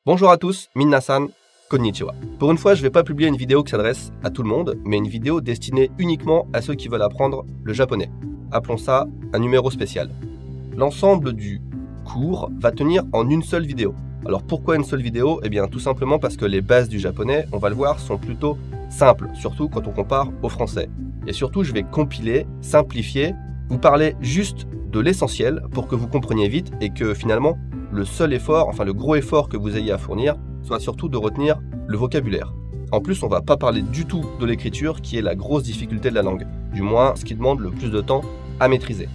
Bonjour à tous, Minna-san, konnichiwa. Pour une fois, je ne vais pas publier une vidéo qui s'adresse à tout le monde, mais une vidéo destinée uniquement à ceux qui veulent apprendre le japonais. Appelons ça un numéro spécial. L'ensemble du cours va tenir en une seule vidéo. Alors pourquoi une seule vidéo? Eh bien tout simplement parce que les bases du japonais, on va le voir, sont plutôt simples, surtout quand on compare au français. Et surtout, je vais compiler, simplifier, vous parler juste de l'essentiel pour que vous compreniez vite et que finalement, le seul effort, enfin le gros effort que vous ayez à fournir, soit surtout de retenir le vocabulaire. En plus, on va pas parler du tout de l'écriture qui est la grosse difficulté de la langue, du moins ce qui demande le plus de temps à maîtriser.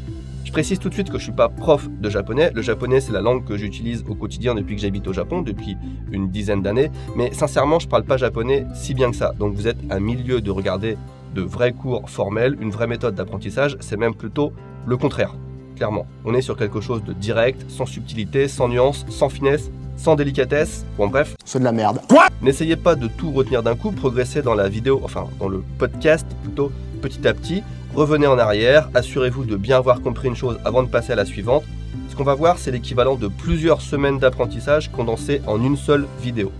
Je précise tout de suite que je suis pas prof de japonais, le japonais c'est la langue que j'utilise au quotidien depuis que j'habite au Japon, depuis une dizaine d'années, mais sincèrement je parle pas japonais si bien que ça, donc vous êtes à milieu de regarder de vrais cours formels, une vraie méthode d'apprentissage, c'est même plutôt le contraire. Clairement, on est sur quelque chose de direct, sans subtilité, sans nuance, sans finesse, sans délicatesse, bon bref. C'est de la merde. Quoi? N'essayez pas de tout retenir d'un coup, progressez dans la vidéo, enfin dans le podcast plutôt petit à petit, revenez en arrière, assurez-vous de bien avoir compris une chose avant de passer à la suivante. Ce qu'on va voir, c'est l'équivalent de plusieurs semaines d'apprentissage condensées en une seule vidéo.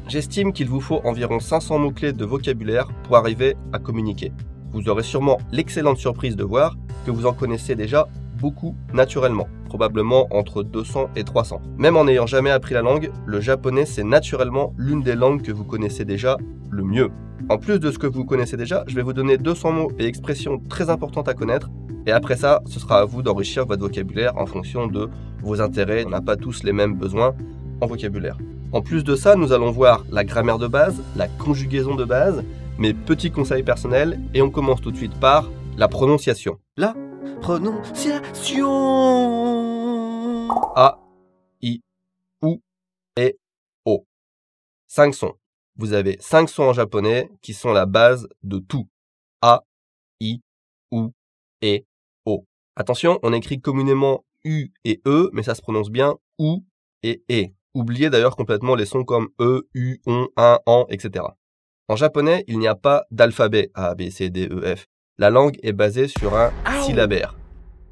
J'estime qu'il vous faut environ 500 mots-clés de vocabulaire pour arriver à communiquer. Vous aurez sûrement l'excellente surprise de voir que vous en connaissez déjà beaucoup naturellement, probablement entre 200 et 300. Même en n'ayant jamais appris la langue, le japonais c'est naturellement l'une des langues que vous connaissez déjà le mieux. En plus de ce que vous connaissez déjà, je vais vous donner 200 mots et expressions très importantes à connaître, et après ça, ce sera à vous d'enrichir votre vocabulaire en fonction de vos intérêts. On n'a pas tous les mêmes besoins en vocabulaire. En plus de ça, nous allons voir la grammaire de base, la conjugaison de base, mes petits conseils personnels, et on commence tout de suite par la prononciation. La prononciation. A, I, U et O. 5 sons. Vous avez 5 sons en japonais qui sont la base de tout. A, I, U et O. Attention, on écrit communément U et E, mais ça se prononce bien OU et E. Oubliez d'ailleurs complètement les sons comme E, U, ON, AN, AN, etc. En japonais, il n'y a pas d'alphabet A, B, C, D, E, F. La langue est basée sur un syllabaire.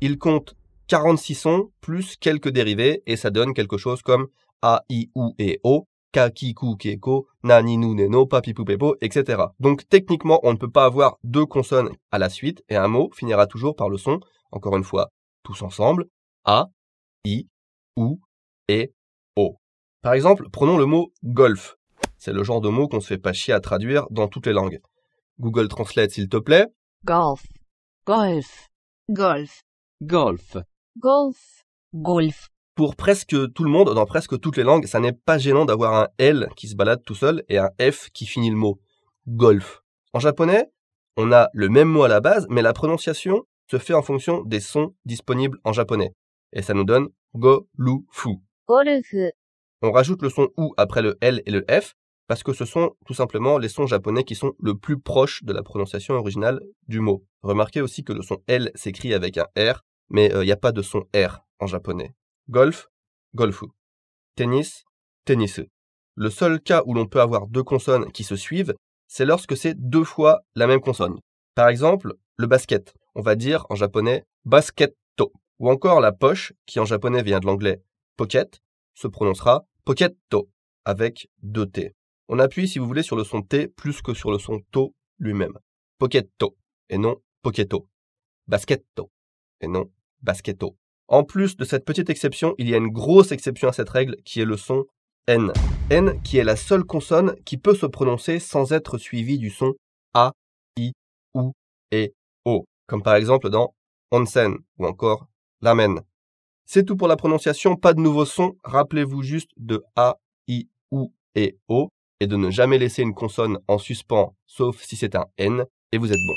Il compte 46 sons plus quelques dérivés et ça donne quelque chose comme A, I, U et O, Ka, Ki, Ku, Ke, Ko, Na, Ni, Nu, Ne, No, Pa, Pi, Pu, Pe, Po, etc. Donc techniquement, on ne peut pas avoir deux consonnes à la suite et un mot finira toujours par le son, encore une fois, tous ensemble, A, I, U et O. Par exemple, prenons le mot golf. C'est le genre de mot qu'on se fait pas chier à traduire dans toutes les langues. Google Translate s'il te plaît. Golf, golf, golf, golf, golf, golf. Pour presque tout le monde, dans presque toutes les langues, ça n'est pas gênant d'avoir un L qui se balade tout seul et un F qui finit le mot. Golf. En japonais, on a le même mot à la base, mais la prononciation se fait en fonction des sons disponibles en japonais. Et ça nous donne go, lu, fu. Golf. On rajoute le son OU après le L et le F, parce que ce sont tout simplement les sons japonais qui sont le plus proches de la prononciation originale du mot. Remarquez aussi que le son L s'écrit avec un R, mais il n'y a pas de son R en japonais. Golf, golfu. Tennis, tennisu. Le seul cas où l'on peut avoir deux consonnes qui se suivent, c'est lorsque c'est deux fois la même consonne. Par exemple, le basket. On va dire en japonais basketto. Ou encore la poche, qui en japonais vient de l'anglais pocket, se prononcera pocketto, avec deux T. On appuie, si vous voulez, sur le son T plus que sur le son TO lui-même. Pocketto, et non pocketto. Basketto, et non basketto. En plus de cette petite exception, il y a une grosse exception à cette règle qui est le son N. N qui est la seule consonne qui peut se prononcer sans être suivie du son A, I, U et O. Comme par exemple dans onsen ou encore ramen. C'est tout pour la prononciation, pas de nouveaux sons. Rappelez-vous juste de A, I, U et O et de ne jamais laisser une consonne en suspens, sauf si c'est un N, et vous êtes bon.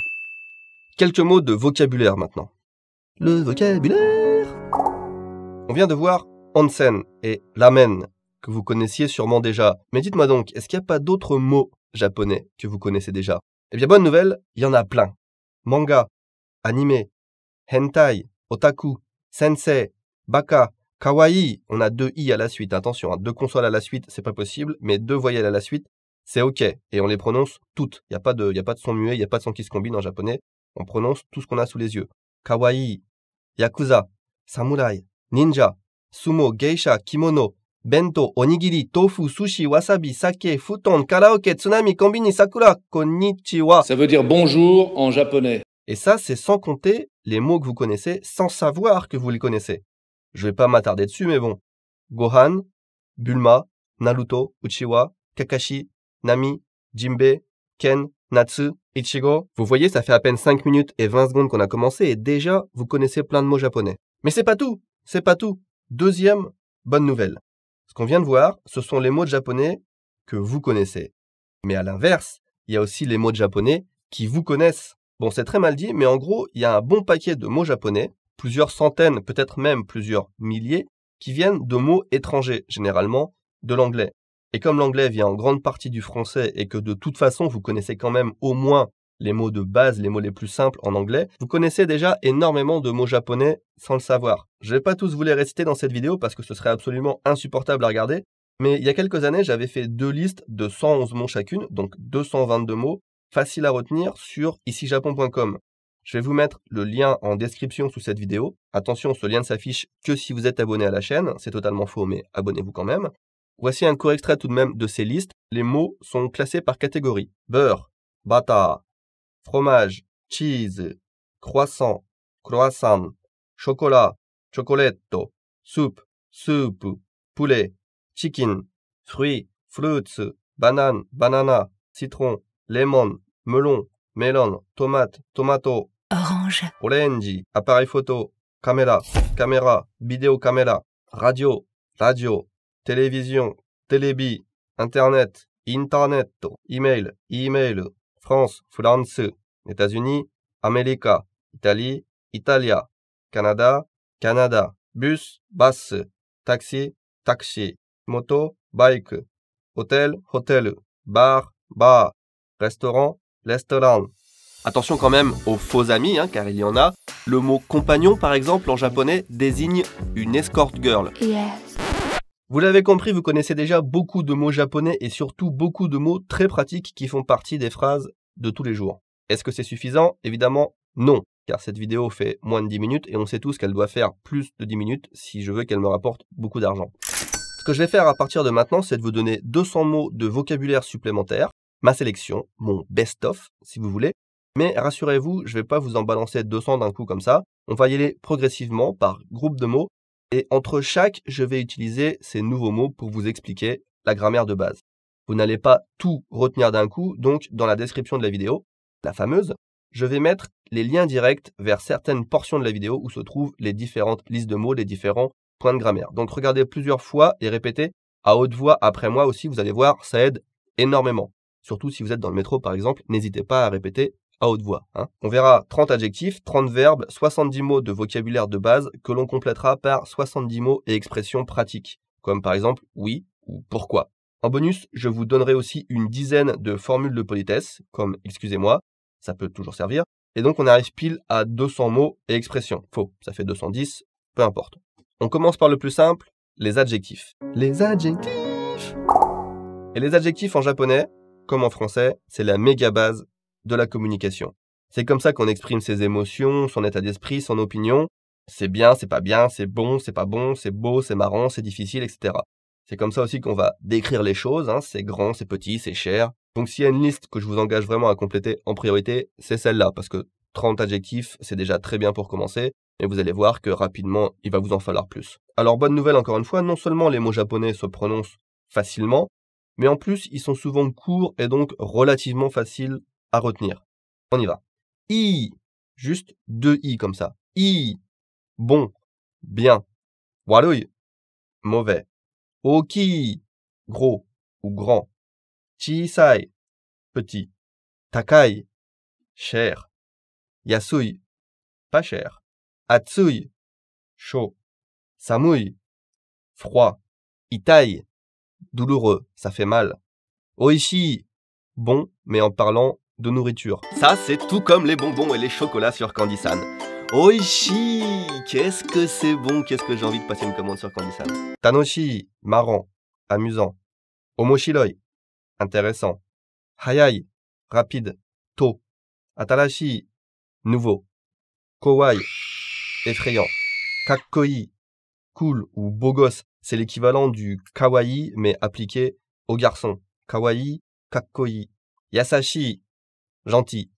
Quelques mots de vocabulaire maintenant. Le vocabulaire. On vient de voir onsen et ramen, que vous connaissiez sûrement déjà. Mais dites-moi donc, est-ce qu'il n'y a pas d'autres mots japonais que vous connaissez déjà? Eh bien, bonne nouvelle, il y en a plein. Manga, anime, hentai, otaku, sensei, baka, kawaii. On a deux i à la suite, attention, deux consonnes à la suite, c'est pas possible, mais deux voyelles à la suite, c'est ok. Et on les prononce toutes. Il n'y a pas de son muet, il n'y a pas de son qui se combine en japonais. On prononce tout ce qu'on a sous les yeux. Kawaii, yakuza, samouraï, ninja, sumo, geisha, kimono, bento, onigiri, tofu, sushi, wasabi, sake, futon, karaoke, tsunami, kombini, sakura, konnichiwa. Ça veut dire bonjour en japonais. Et ça, c'est sans compter les mots que vous connaissez, sans savoir que vous les connaissez. Je vais pas m'attarder dessus, mais bon. Gohan, Bulma, Naruto, Uchiwa, Kakashi, Nami, Jinbe, Ken, Natsu, Ichigo. Vous voyez, ça fait à peine 5 minutes et 20 secondes qu'on a commencé et déjà, vous connaissez plein de mots japonais. Mais c'est pas tout, c'est pas tout. Deuxième bonne nouvelle. Ce qu'on vient de voir, ce sont les mots de japonais que vous connaissez. Mais à l'inverse, il y a aussi les mots de japonais qui vous connaissent. Bon, c'est très mal dit, mais en gros, il y a un bon paquet de mots japonais, plusieurs centaines, peut-être même plusieurs milliers, qui viennent de mots étrangers, généralement de l'anglais. Et comme l'anglais vient en grande partie du français et que de toute façon, vous connaissez quand même au moins les mots de base, les mots les plus simples en anglais, vous connaissez déjà énormément de mots japonais sans le savoir. Je vais pas tous vous les réciter dans cette vidéo parce que ce serait absolument insupportable à regarder, mais il y a quelques années, j'avais fait 2 listes de 111 mots chacune, donc 222 mots, faciles à retenir sur icijapon.com. Je vais vous mettre le lien en description sous cette vidéo. Attention, ce lien ne s'affiche que si vous êtes abonné à la chaîne, c'est totalement faux, mais abonnez-vous quand même. Voici un court extrait tout de même de ces listes. Les mots sont classés par catégorie. Beurre, bata, fromage, cheese, croissant, croissant, chocolat, chocolatto, soupe, soupe, poulet, chicken, fruits, fruits, banane, banana, citron, lemon, melon, melon, tomate, tomato, Orange. orange, appareil photo, caméra, caméra, vidéocaméra, radio, radio, télévision, télébi, internet, internet, email, email, France, France, États-Unis, America, Italie, Italia, Canada, Canada, bus, bus, taxi, taxi, moto, bike, hôtel, hôtel, bar, bar, restaurant, restaurant. Attention quand même aux faux amis, car il y en a. Le mot compagnon, par exemple, en japonais, désigne une escort girl. Yes. Vous l'avez compris, vous connaissez déjà beaucoup de mots japonais et surtout beaucoup de mots très pratiques qui font partie des phrases de tous les jours. Est-ce que c'est suffisant? Évidemment, non, car cette vidéo fait moins de 10 minutes et on sait tous qu'elle doit faire plus de 10 minutes si je veux qu'elle me rapporte beaucoup d'argent. Ce que je vais faire à partir de maintenant, c'est de vous donner 200 mots de vocabulaire supplémentaire, ma sélection, mon best-of, si vous voulez. Mais rassurez-vous, je ne vais pas vous en balancer 200 d'un coup comme ça. On va y aller progressivement par groupe de mots. Et entre chaque, je vais utiliser ces nouveaux mots pour vous expliquer la grammaire de base. Vous n'allez pas tout retenir d'un coup, donc dans la description de la vidéo, la fameuse, je vais mettre les liens directs vers certaines portions de la vidéo où se trouvent les différentes listes de mots, les différents points de grammaire. Donc regardez plusieurs fois et répétez à haute voix après moi aussi, vous allez voir, ça aide énormément. Surtout si vous êtes dans le métro par exemple, n'hésitez pas à répéter à haute voix. On verra 30 adjectifs, 30 verbes, 70 mots de vocabulaire de base que l'on complétera par 70 mots et expressions pratiques, comme par exemple oui ou pourquoi. En bonus, je vous donnerai aussi une dizaine de formules de politesse, comme excusez-moi, ça peut toujours servir, et donc on arrive pile à 200 mots et expressions. Faux, ça fait 210, peu importe. On commence par le plus simple, les adjectifs. Les adjectifs! Et les adjectifs en japonais, comme en français, c'est la méga base de la communication. C'est comme ça qu'on exprime ses émotions, son état d'esprit, son opinion. C'est bien, c'est pas bien, c'est bon, c'est pas bon, c'est beau, c'est marrant, c'est difficile, etc. C'est comme ça aussi qu'on va décrire les choses, c'est grand, c'est petit, c'est cher. Donc s'il y a une liste que je vous engage vraiment à compléter en priorité, c'est celle-là, parce que 30 adjectifs, c'est déjà très bien pour commencer, et vous allez voir que rapidement, il va vous en falloir plus. Alors bonne nouvelle encore une fois, non seulement les mots japonais se prononcent facilement, mais en plus ils sont souvent courts et donc relativement faciles à retenir. On y va. I, juste 2 i comme ça. I, bon, bien. Warui, mauvais. Oki, gros ou grand. Chisai, petit. Takai, cher. Yasui, pas cher. Atsui, chaud. Samui, froid. Itai, douloureux, ça fait mal. Oishi, bon, mais en parlant de nourriture. Ça, c'est tout comme les bonbons et les chocolats sur Candy-san. Oishi, qu'est-ce que c'est bon, qu'est-ce que j'ai envie de passer une commande sur Candy-san. Tanoshi, marrant, amusant. Omoshiroi, intéressant. Hayai, rapide. To, atarashi, nouveau. Kowai, effrayant. Kakkoi, cool ou beau gosse. c'est l'équivalent du kawaii, mais appliqué aux garçons. Kawaii, kakkoi. Yasashi, gentil.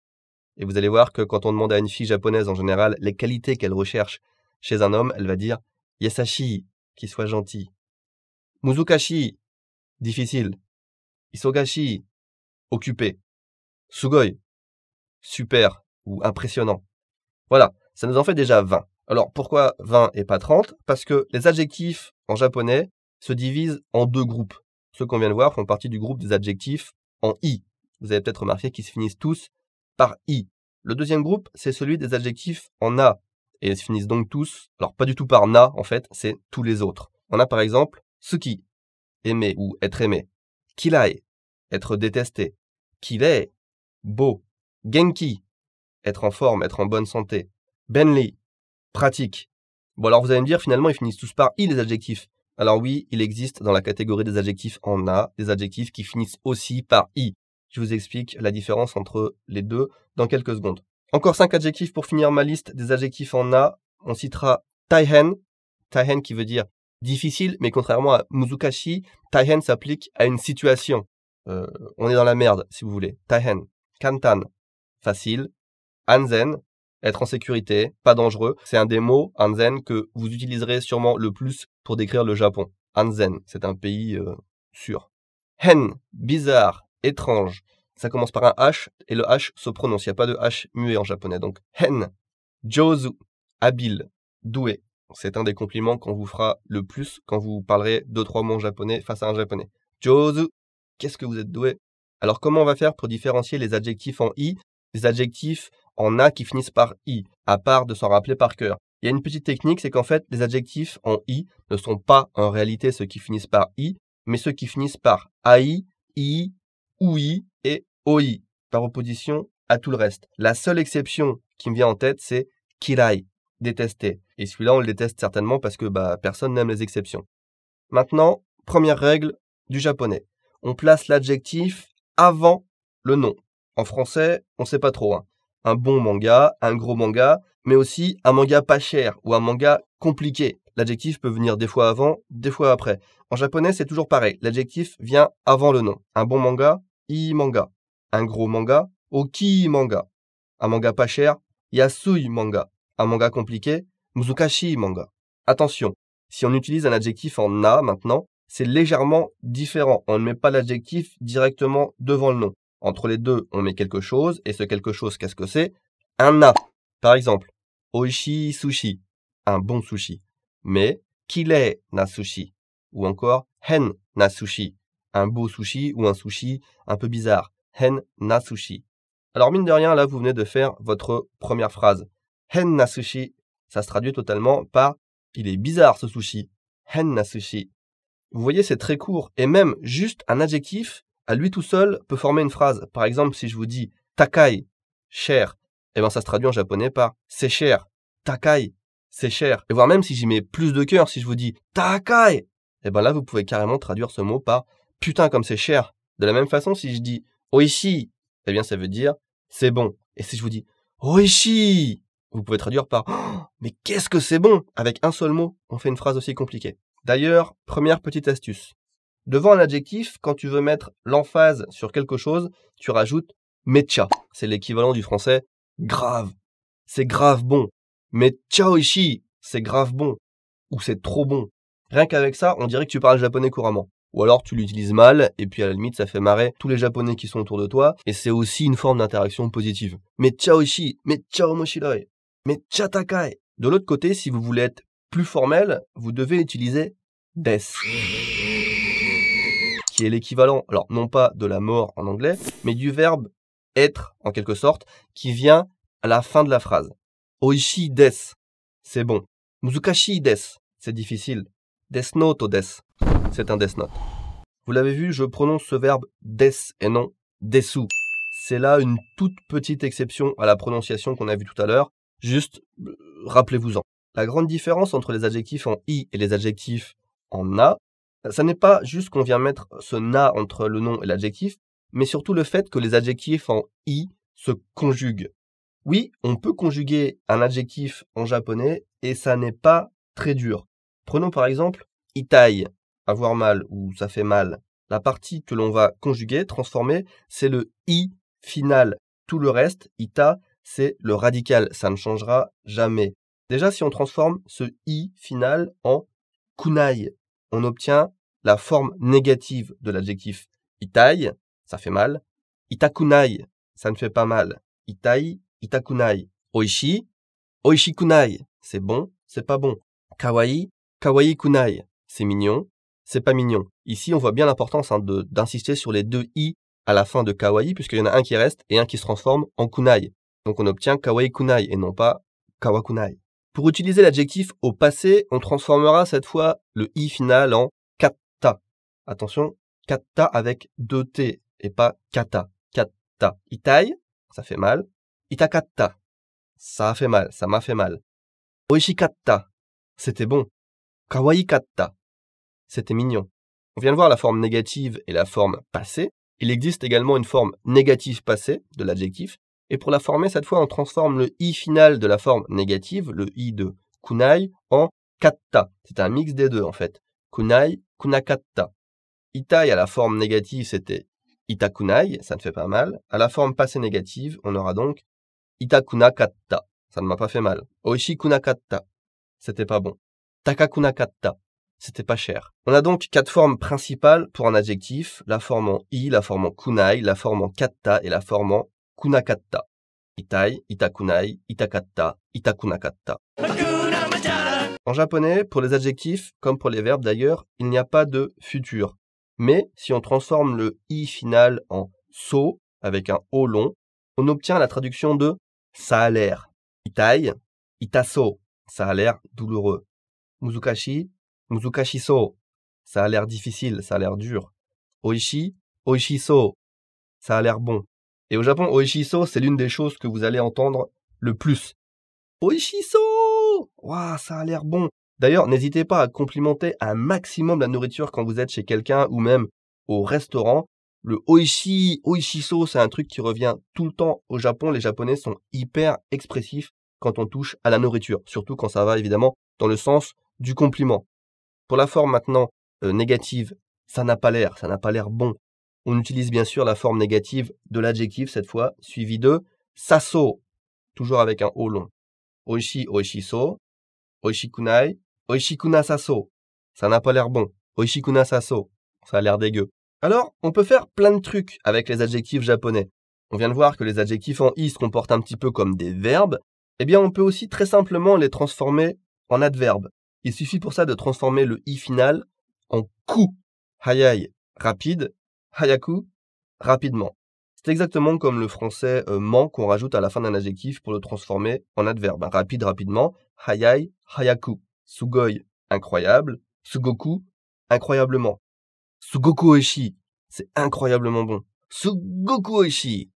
Et vous allez voir que quand on demande à une fille japonaise en général les qualités qu'elle recherche chez un homme, elle va dire yasashi, qui soit gentil. Muzukashi, difficile. Isogashi, occupé. Sugoi, super ou impressionnant. Voilà, ça nous en fait déjà 20. Alors pourquoi 20 et pas 30? Parce que les adjectifs en japonais se divisent en deux groupes. Ceux qu'on vient de voir font partie du groupe des adjectifs en i. Vous avez peut-être remarqué qu'ils se finissent tous par i. Le deuxième groupe, c'est celui des adjectifs en a. Et ils se finissent donc tous, alors pas du tout par na en fait, c'est tous les autres. On a par exemple suki, aimer ou être aimé. Kirai, être détesté. Kirei, beau. Genki, être en forme, être en bonne santé. Benri, pratique. Bon alors vous allez me dire, finalement ils finissent tous par i les adjectifs. Alors oui, il existe dans la catégorie des adjectifs en a, des adjectifs qui finissent aussi par i. Je vous explique la différence entre les deux dans quelques secondes. Encore 5 adjectifs pour finir ma liste des adjectifs en a. On citera taihen. Taihen qui veut dire difficile, mais contrairement à muzukashi, taihen s'applique à une situation. On est dans la merde, si vous voulez. Taihen. Kantan, facile. Anzen, être en sécurité, pas dangereux. C'est un des mots, Anzen, que vous utiliserez sûrement le plus pour décrire le Japon. Anzen, c'est un pays sûr. Hen, bizarre, étrange. Ça commence par un H et le H se prononce. Il n'y a pas de H muet en japonais. Donc, hen. Jozu, habile, doué. C'est un des compliments qu'on vous fera le plus quand vous parlerez 2-3 mots en japonais face à un japonais. Jozu, qu'est-ce que vous êtes doué? Alors, comment on va faire pour différencier les adjectifs en i des adjectifs en a qui finissent par i, à part de s'en rappeler par cœur? Il y a une petite technique, c'est qu'en fait, les adjectifs en i ne sont pas en réalité ceux qui finissent par i, mais ceux qui finissent par ai, i, ui et oi, par opposition à tout le reste. La seule exception qui me vient en tête, c'est kirai, détester. Et celui-là, on le déteste certainement parce que personne n'aime les exceptions. Maintenant, première règle du japonais. On place l'adjectif avant le nom. En français, on sait pas trop. Un bon manga, un gros manga, mais aussi un manga pas cher ou un manga compliqué. L'adjectif peut venir des fois avant, des fois après. En japonais, c'est toujours pareil. L'adjectif vient avant le nom. Un bon manga, i manga. Un gros manga, oki manga. Un manga pas cher, yasui manga. Un manga compliqué, muzukashi manga. Attention, si on utilise un adjectif en na maintenant, c'est légèrement différent. On ne met pas l'adjectif directement devant le nom. Entre les deux, on met quelque chose, et ce quelque chose, qu'est-ce que c'est? Un na. Par exemple, oishi sushi, un bon sushi. Mais, kirei na sushi, ou encore hen na sushi, un beau sushi ou un sushi un peu bizarre. Hen na sushi. Alors mine de rien, là, vous venez de faire votre première phrase. Hen na sushi, ça se traduit totalement par il est bizarre ce sushi. Hen na sushi. Vous voyez, c'est très court, et même juste un adjectif, à lui tout seul, peut former une phrase. Par exemple, si je vous dis takai, cher, ça se traduit en japonais par c'est cher. Takai, c'est cher. Et voire même si j'y mets plus de cœur, si je vous dis takai, là, vous pouvez carrément traduire ce mot par putain comme c'est cher. De la même façon, si je dis oishi, ça veut dire c'est bon. Et si je vous dis oishi, vous pouvez traduire par oh, mais qu'est-ce que c'est bon. Avec un seul mot, on fait une phrase aussi compliquée. D'ailleurs, première petite astuce. Devant un adjectif, quand tu veux mettre l'emphase sur quelque chose, tu rajoutes mecha. C'est l'équivalent du français grave. C'est grave bon. Mecha oishi, c'est grave bon. Ou c'est trop bon. Rien qu'avec ça, on dirait que tu parles japonais couramment. Ou alors tu l'utilises mal, et puis à la limite, ça fait marrer tous les japonais qui sont autour de toi, et c'est aussi une forme d'interaction positive. Mecha oishi, mecha omoshiroi, mecha takai. De l'autre côté, si vous voulez être plus formel, vous devez utiliser des, qui est l'équivalent, alors non pas de la mort en anglais, mais du verbe être, en quelque sorte, qui vient à la fin de la phrase. Oishi des, c'est bon. Muzukashi des, c'est difficile. Desu note des, c'est un death note. Vous l'avez vu, je prononce ce verbe des et non desu. C'est là une toute petite exception à la prononciation qu'on a vue tout à l'heure. Juste, rappelez-vous-en. La grande différence entre les adjectifs en i et les adjectifs en na, ça n'est pas juste qu'on vient mettre ce na entre le nom et l'adjectif, mais surtout le fait que les adjectifs en i se conjuguent. Oui, on peut conjuguer un adjectif en japonais et ça n'est pas très dur. Prenons par exemple itai, avoir mal ou ça fait mal. La partie que l'on va conjuguer, transformer, c'est le i final. Tout le reste, ita, c'est le radical. Ça ne changera jamais. Déjà, si on transforme ce i final en kunai, on obtient la forme négative de l'adjectif itai, ça fait mal. Itakunai, ça ne fait pas mal. Itai, itakunai. Oishi, oishikunai, c'est bon, c'est pas bon. Kawaii, kawaii kunai, c'est mignon, c'est pas mignon. Ici, on voit bien l'importance d'insister sur les deux i à la fin de kawaii, puisqu'il y en a un qui reste et un qui se transforme en kunai. Donc on obtient kawaii kunai et non pas kawakunai. Pour utiliser l'adjectif au passé, on transformera cette fois le i final en katta. Attention, katta avec deux t et pas kata. Katta. Itai, ça fait mal. Itakatta, ça a fait mal, ça m'a fait mal. Oishikatta, c'était bon. Kawaii-katta, c'était mignon. On vient de voir la forme négative et la forme passée. Il existe également une forme négative passée de l'adjectif. Et pour la former, cette fois, on transforme le i final de la forme négative, le i de kunai, en katta. C'est un mix des deux, en fait. Kunai, kunakatta. Itai à la forme négative, c'était itakunai, ça ne fait pas mal. À la forme passée négative, on aura donc itakunakatta. Ça ne m'a pas fait mal. Oishikunakatta, c'était pas bon. Takakunakatta, c'était pas cher. On a donc 4 formes principales pour un adjectif, la forme en i, la forme en kunai, la forme en katta et la forme en kunakatta. Itai, itakunai, itakatta, itakunakatta. En japonais, pour les adjectifs, comme pour les verbes d'ailleurs, il n'y a pas de futur. Mais si on transforme le i final en so, avec un o long, on obtient la traduction de ça a l'air. Itai, itaso, ça a l'air douloureux. Muzukashi, muzukashiso, ça a l'air difficile, ça a l'air dur. Oishi, oishiso, ça a l'air bon. Et au Japon, oishiso, c'est l'une des choses que vous allez entendre le plus. Oishiso! Waouh, ça a l'air bon. D'ailleurs, n'hésitez pas à complimenter un maximum la nourriture quand vous êtes chez quelqu'un ou même au restaurant. Le oishiso, c'est un truc qui revient tout le temps au Japon. Les Japonais sont hyper expressifs quand on touche à la nourriture, surtout quand ça va évidemment dans le sens du compliment. Pour la forme maintenant négative, ça n'a pas l'air bon. On utilise bien sûr la forme négative de l'adjectif cette fois, suivi de saso, toujours avec un o long. Oishi, oishiso, oishikunai, oishikunasaso. Ça n'a pas l'air bon. Oishikunasaso, ça a l'air dégueu. Alors, on peut faire plein de trucs avec les adjectifs japonais. On vient de voir que les adjectifs en i se comportent un petit peu comme des verbes. Eh bien, on peut aussi très simplement les transformer en adverbes. Il suffit pour ça de transformer le i final en ku. Hayai, rapide. Hayaku, rapidement. C'est exactement comme le français ment qu'on rajoute à la fin d'un adjectif pour le transformer en adverbe. Rapide, rapidement. Hayai, hayaku. Sugoi, incroyable. Sugoku, incroyablement. Sugoku oishi, c'est incroyablement bon. Sugoku oishi.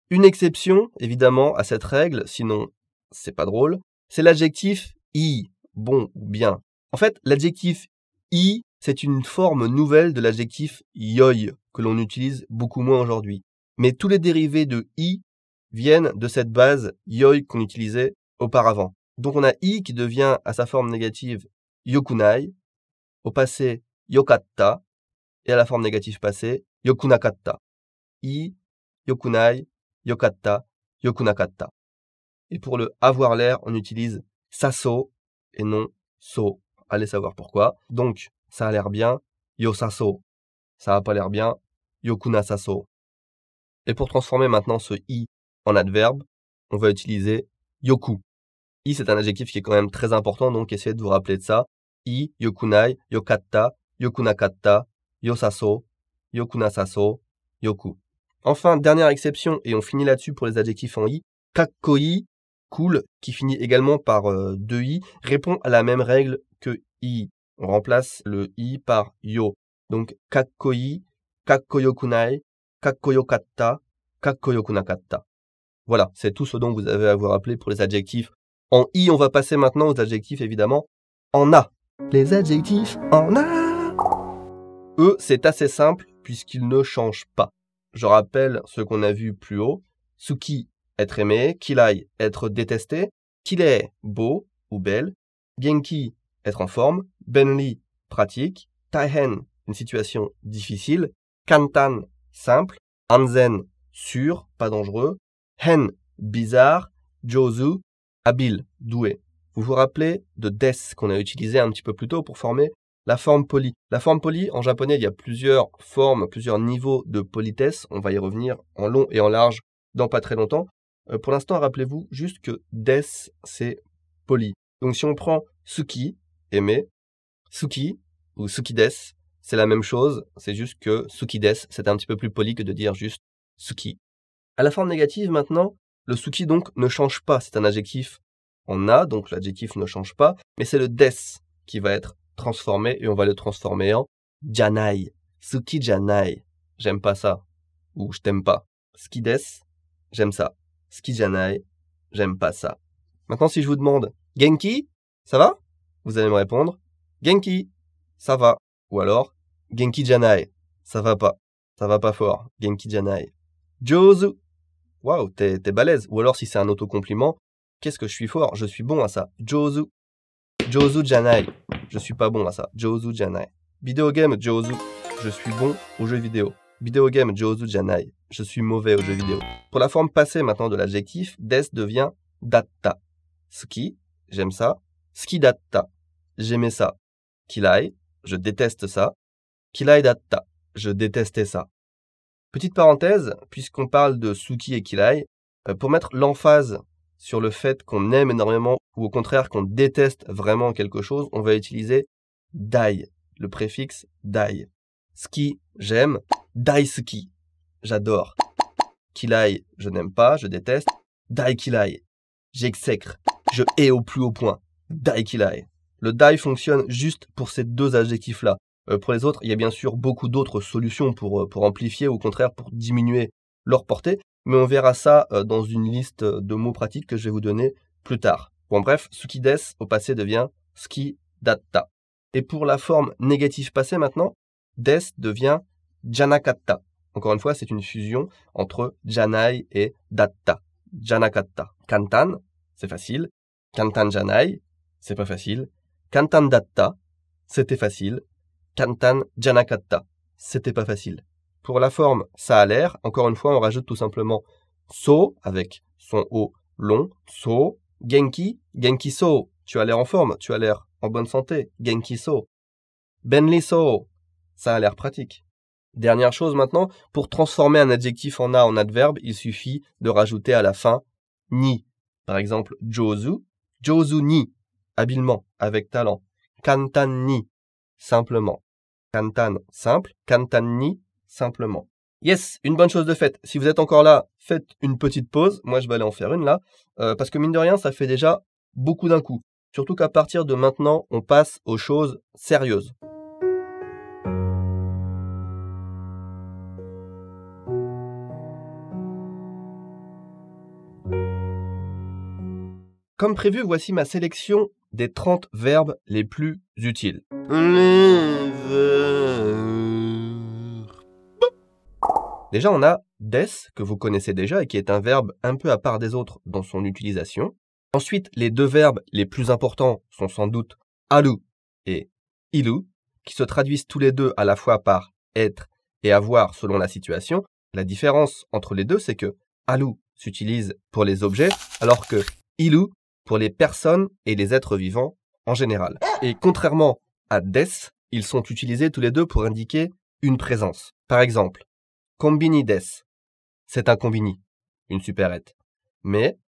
Une exception, évidemment, à cette règle, sinon c'est pas drôle, c'est l'adjectif i, bon ou bien. En fait, l'adjectif i, c'est une forme nouvelle de l'adjectif yoi, que l'on utilise beaucoup moins aujourd'hui. Mais tous les dérivés de i viennent de cette base yoi qu'on utilisait auparavant. Donc on a i qui devient à sa forme négative yokunai, au passé yokatta, et à la forme négative passée yokunakatta. I, yokunai, yokatta, yokunakatta. Et pour le avoir l'air, on utilise saso et non so. Allez savoir pourquoi. Donc, ça a l'air bien, yosaso. Ça a pas l'air bien, yokunasaso. Et pour transformer maintenant ce i en adverbe, on va utiliser yoku. I, c'est un adjectif qui est quand même très important, donc essayez de vous rappeler de ça. I, yokunai, yokatta, yokunakatta, yosaso, yokunasaso, yoku. Enfin, dernière exception, et on finit là-dessus pour les adjectifs en i, kakkoi, cool, qui finit également par 2 i, répond à la même règle que i. On remplace le i par yo. Donc, kakkoi, kakkoyokunai, kakkoyokatta, kakkoyokunakatta. Voilà, c'est tout ce dont vous avez à vous rappeler pour les adjectifs en i. On va passer maintenant aux adjectifs, évidemment, en a. Les adjectifs en a. Eux, c'est assez simple puisqu'ils ne changent pas. Je rappelle ce qu'on a vu plus haut. Suki, être aimé. Kirai, être détesté. Kirei, beau ou belle. Genki, être en forme. Benri, pratique. Taihen, une situation difficile. Kantan, simple. Anzen, sûr, pas dangereux. Hen, bizarre. Jozu, habile, doué. Vous vous rappelez de des qu'on a utilisé un petit peu plus tôt pour former la forme polie. La forme polie, en japonais, il y a plusieurs formes, plusieurs niveaux de politesse. On va y revenir en long et en large dans pas très longtemps. Pour l'instant, rappelez-vous juste que des, c'est poli. Donc si on prend suki, aimer, suki ou sukides, c'est la même chose. C'est juste que sukides, c'est un petit peu plus poli que de dire juste suki. À la forme négative, maintenant, le suki donc ne change pas. C'est un adjectif en a, donc l'adjectif ne change pas. Mais c'est le des qui va être transformé et on va le transformer en janai. Suki janai. J'aime pas ça. Ou je t'aime pas. Suki des, j'aime ça. Suki janai, j'aime pas ça. Maintenant, si je vous demande Genki, ça va? Vous allez me répondre Genki, ça va. Ou alors Genki janai, ça va pas fort. Genki janai. Jozu, waouh, t'es balèze. Ou alors si c'est un autocompliment, qu'est-ce que je suis fort? Je suis bon à ça. Jozu. Jozu janai, je suis pas bon à ça. Jozu janai. Video game Jozu, je suis bon aux jeux vidéo. Video game Jozu janai, je suis mauvais aux jeux vidéo. Pour la forme passée maintenant de l'adjectif, des devient datta. Suki, j'aime ça. Suki datta, j'aimais ça. Kirai, je déteste ça. Kirai datta, je détestais ça. Petite parenthèse, puisqu'on parle de suki et kirai, pour mettre l'emphase sur le fait qu'on aime énormément ou au contraire qu'on déteste vraiment quelque chose, on va utiliser dai, le préfixe dai. Suki, j'aime. Daisuki, j'adore. Kirai, je n'aime pas, je déteste. Dai kirai, j'exècre, je hais au plus haut point. Dai kirai. Le dai fonctionne juste pour ces deux adjectifs-là. Pour les autres, il y a bien sûr beaucoup d'autres solutions pour amplifier ou au contraire pour diminuer leur portée, mais on verra ça dans une liste de mots pratiques que je vais vous donner plus tard. Bon bref, suki des au passé devient suki datta. Et pour la forme négative passée maintenant, des devient janakatta. Encore une fois, c'est une fusion entre janai et datta. Janakatta. Kantan, c'est facile. Kantan janai, c'est pas facile. Kantan datta, c'était facile. Kantan janakatta, c'était pas facile. Pour la forme ça a l'air, encore une fois, on rajoute tout simplement so avec son O long. So, genki, genki so. Tu as l'air en forme, tu as l'air en bonne santé. Genki so. Benri so. Ça a l'air pratique. Dernière chose maintenant, pour transformer un adjectif en a en adverbe, il suffit de rajouter à la fin ni. Par exemple, jozu, jozu ni, habilement, avec talent. Kantan ni, simplement. Kantan, simple. Kantan ni, simplement. Yes, une bonne chose de faite. Si vous êtes encore là, faites une petite pause. Moi, je vais aller en faire une là. Parce que mine de rien, ça fait déjà beaucoup d'un coup. Surtout qu'à partir de maintenant, on passe aux choses sérieuses. Comme prévu, voici ma sélection des 30 verbes les plus utiles. Déjà, on a des, que vous connaissez déjà et qui est un verbe un peu à part des autres dans son utilisation. Ensuite, les deux verbes les plus importants sont sans doute aru et iru, qui se traduisent tous les deux à la fois par être et avoir selon la situation. La différence entre les deux, c'est que aru s'utilise pour les objets, alors que iru pour les personnes et les êtres vivants en général. Et contrairement à des, ils sont utilisés tous les deux pour indiquer une présence. Par exemple, kombini des, c'est un kombini, une supérette. Mais,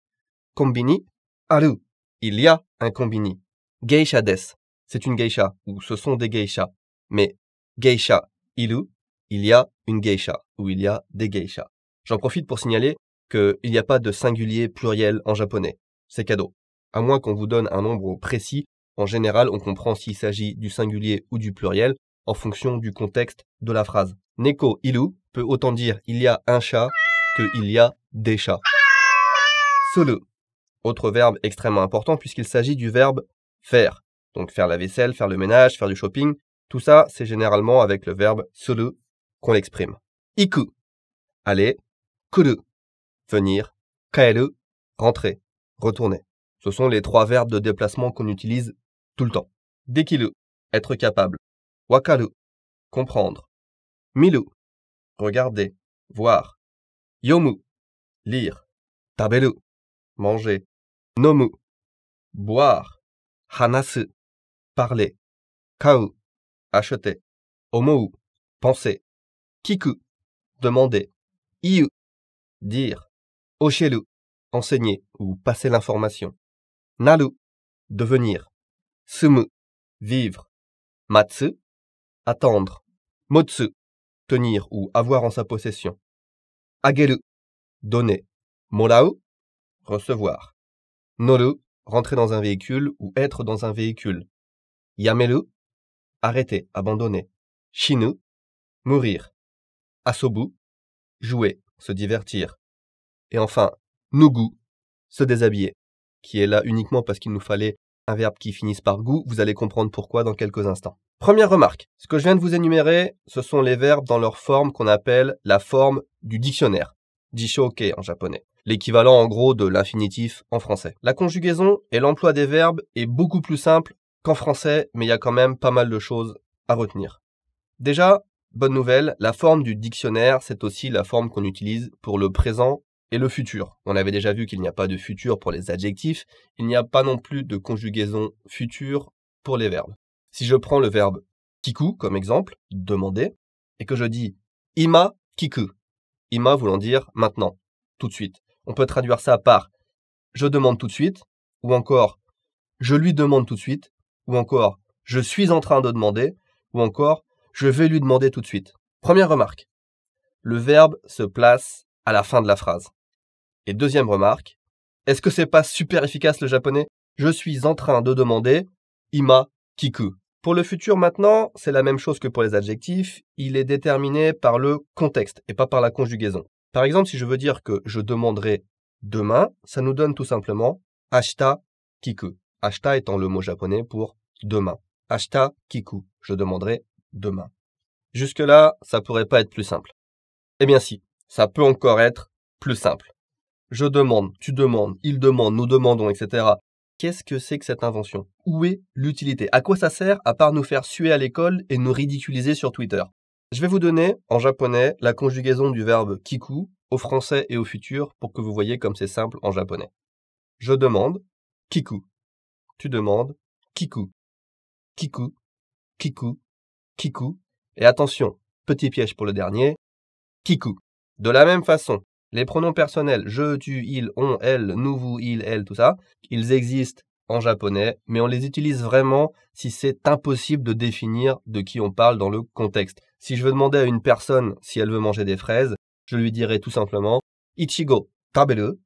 kombini aru, il y a un kombini. Geisha des, c'est une geisha, ou ce sont des geishas. Mais, geisha iru, il y a une geisha, ou il y a des geishas. J'en profite pour signaler qu'il n'y a pas de singulier pluriel en japonais. C'est cadeau. À moins qu'on vous donne un nombre précis, en général, on comprend s'il s'agit du singulier ou du pluriel en fonction du contexte de la phrase. Neko iru peut autant dire il y a un chat que il y a des chats. Suru, autre verbe extrêmement important puisqu'il s'agit du verbe faire. Donc faire la vaisselle, faire le ménage, faire du shopping, tout ça c'est généralement avec le verbe suru qu'on l'exprime. Iku, aller. Kuru, venir. Kaeru, rentrer, retourner. Ce sont les trois verbes de déplacement qu'on utilise tout le temps. Dekiru, être capable. wakaru, comprendre. Miru, regarder, voir. Yomu, lire. Taberu, manger. Nomu, boire. Hanasu, parler. Kau, acheter. Omou, penser. Kiku, demander. Iu, dire. Osheru, enseigner ou passer l'information. Naru, devenir. Sumu, vivre. Matsu, attendre. Motsu, tenir ou avoir en sa possession. Ageru, donner. Morau, recevoir. Noru, rentrer dans un véhicule ou être dans un véhicule. Yameru, arrêter, abandonner. Shinu, mourir. Asobu, jouer, se divertir. Et enfin, nugu, se déshabiller, qui est là uniquement parce qu'il nous fallait un verbe qui finisse par gu. Vous allez comprendre pourquoi dans quelques instants. Première remarque, ce que je viens de vous énumérer, ce sont les verbes dans leur forme qu'on appelle la forme du dictionnaire. Jishoke en japonais. L'équivalent en gros de l'infinitif en français. La conjugaison et l'emploi des verbes est beaucoup plus simple qu'en français, mais il y a quand même pas mal de choses à retenir. Déjà, bonne nouvelle, la forme du dictionnaire, c'est aussi la forme qu'on utilise pour le présent et le futur. On avait déjà vu qu'il n'y a pas de futur pour les adjectifs, il n'y a pas non plus de conjugaison future pour les verbes. Si je prends le verbe kiku comme exemple, demander, et que je dis ima kiku, ima voulant dire maintenant, tout de suite. On peut traduire ça par je demande tout de suite, ou encore je lui demande tout de suite, ou encore je suis en train de demander, ou encore je vais lui demander tout de suite. Première remarque, le verbe se place à la fin de la phrase. Et deuxième remarque, est-ce que c'est pas super efficace le japonais? Je suis en train de demander ima kiku. Pour le futur maintenant, c'est la même chose que pour les adjectifs, il est déterminé par le contexte et pas par la conjugaison. Par exemple, si je veux dire que je demanderai demain, ça nous donne tout simplement ashita kiku. Ashita étant le mot japonais pour demain. Ashita kiku, je demanderai demain. Jusque-là, ça pourrait pas être plus simple. Eh bien si, ça peut encore être plus simple. Je demande, tu demandes, il demande, nous demandons, etc. Qu'est-ce que c'est que cette invention? Où est l'utilité? À quoi ça sert à part nous faire suer à l'école et nous ridiculiser sur Twitter? Je vais vous donner, en japonais, la conjugaison du verbe kiku au français et au futur pour que vous voyez comme c'est simple en japonais. Je demande, kiku. Tu demandes, kiku. Kiku, kiku, kiku. Et attention, petit piège pour le dernier, kiku. De la même façon, les pronoms personnels je, tu, il, on, elle, nous, vous, il, elle, tout ça, ils existent en japonais, mais on les utilise vraiment si c'est impossible de définir de qui on parle dans le contexte. Si je veux demander à une personne si elle veut manger des fraises, je lui dirai tout simplement Ichigo taberu,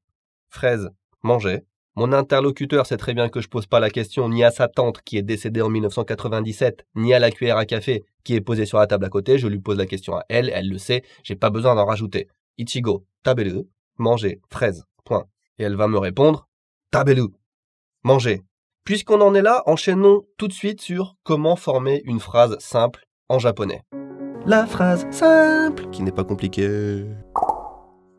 fraises, manger. Mon interlocuteur sait très bien que je pose pas la question ni à sa tante qui est décédée en 1997, ni à la cuillère à café qui est posée sur la table à côté, je lui pose la question à elle, elle le sait, j'ai pas besoin d'en rajouter. Ichigo taberu, manger, fraises, point. Et elle va me répondre taberu, manger. Puisqu'on en est là, enchaînons tout de suite sur comment former une phrase simple en japonais. La phrase simple, qui n'est pas compliquée.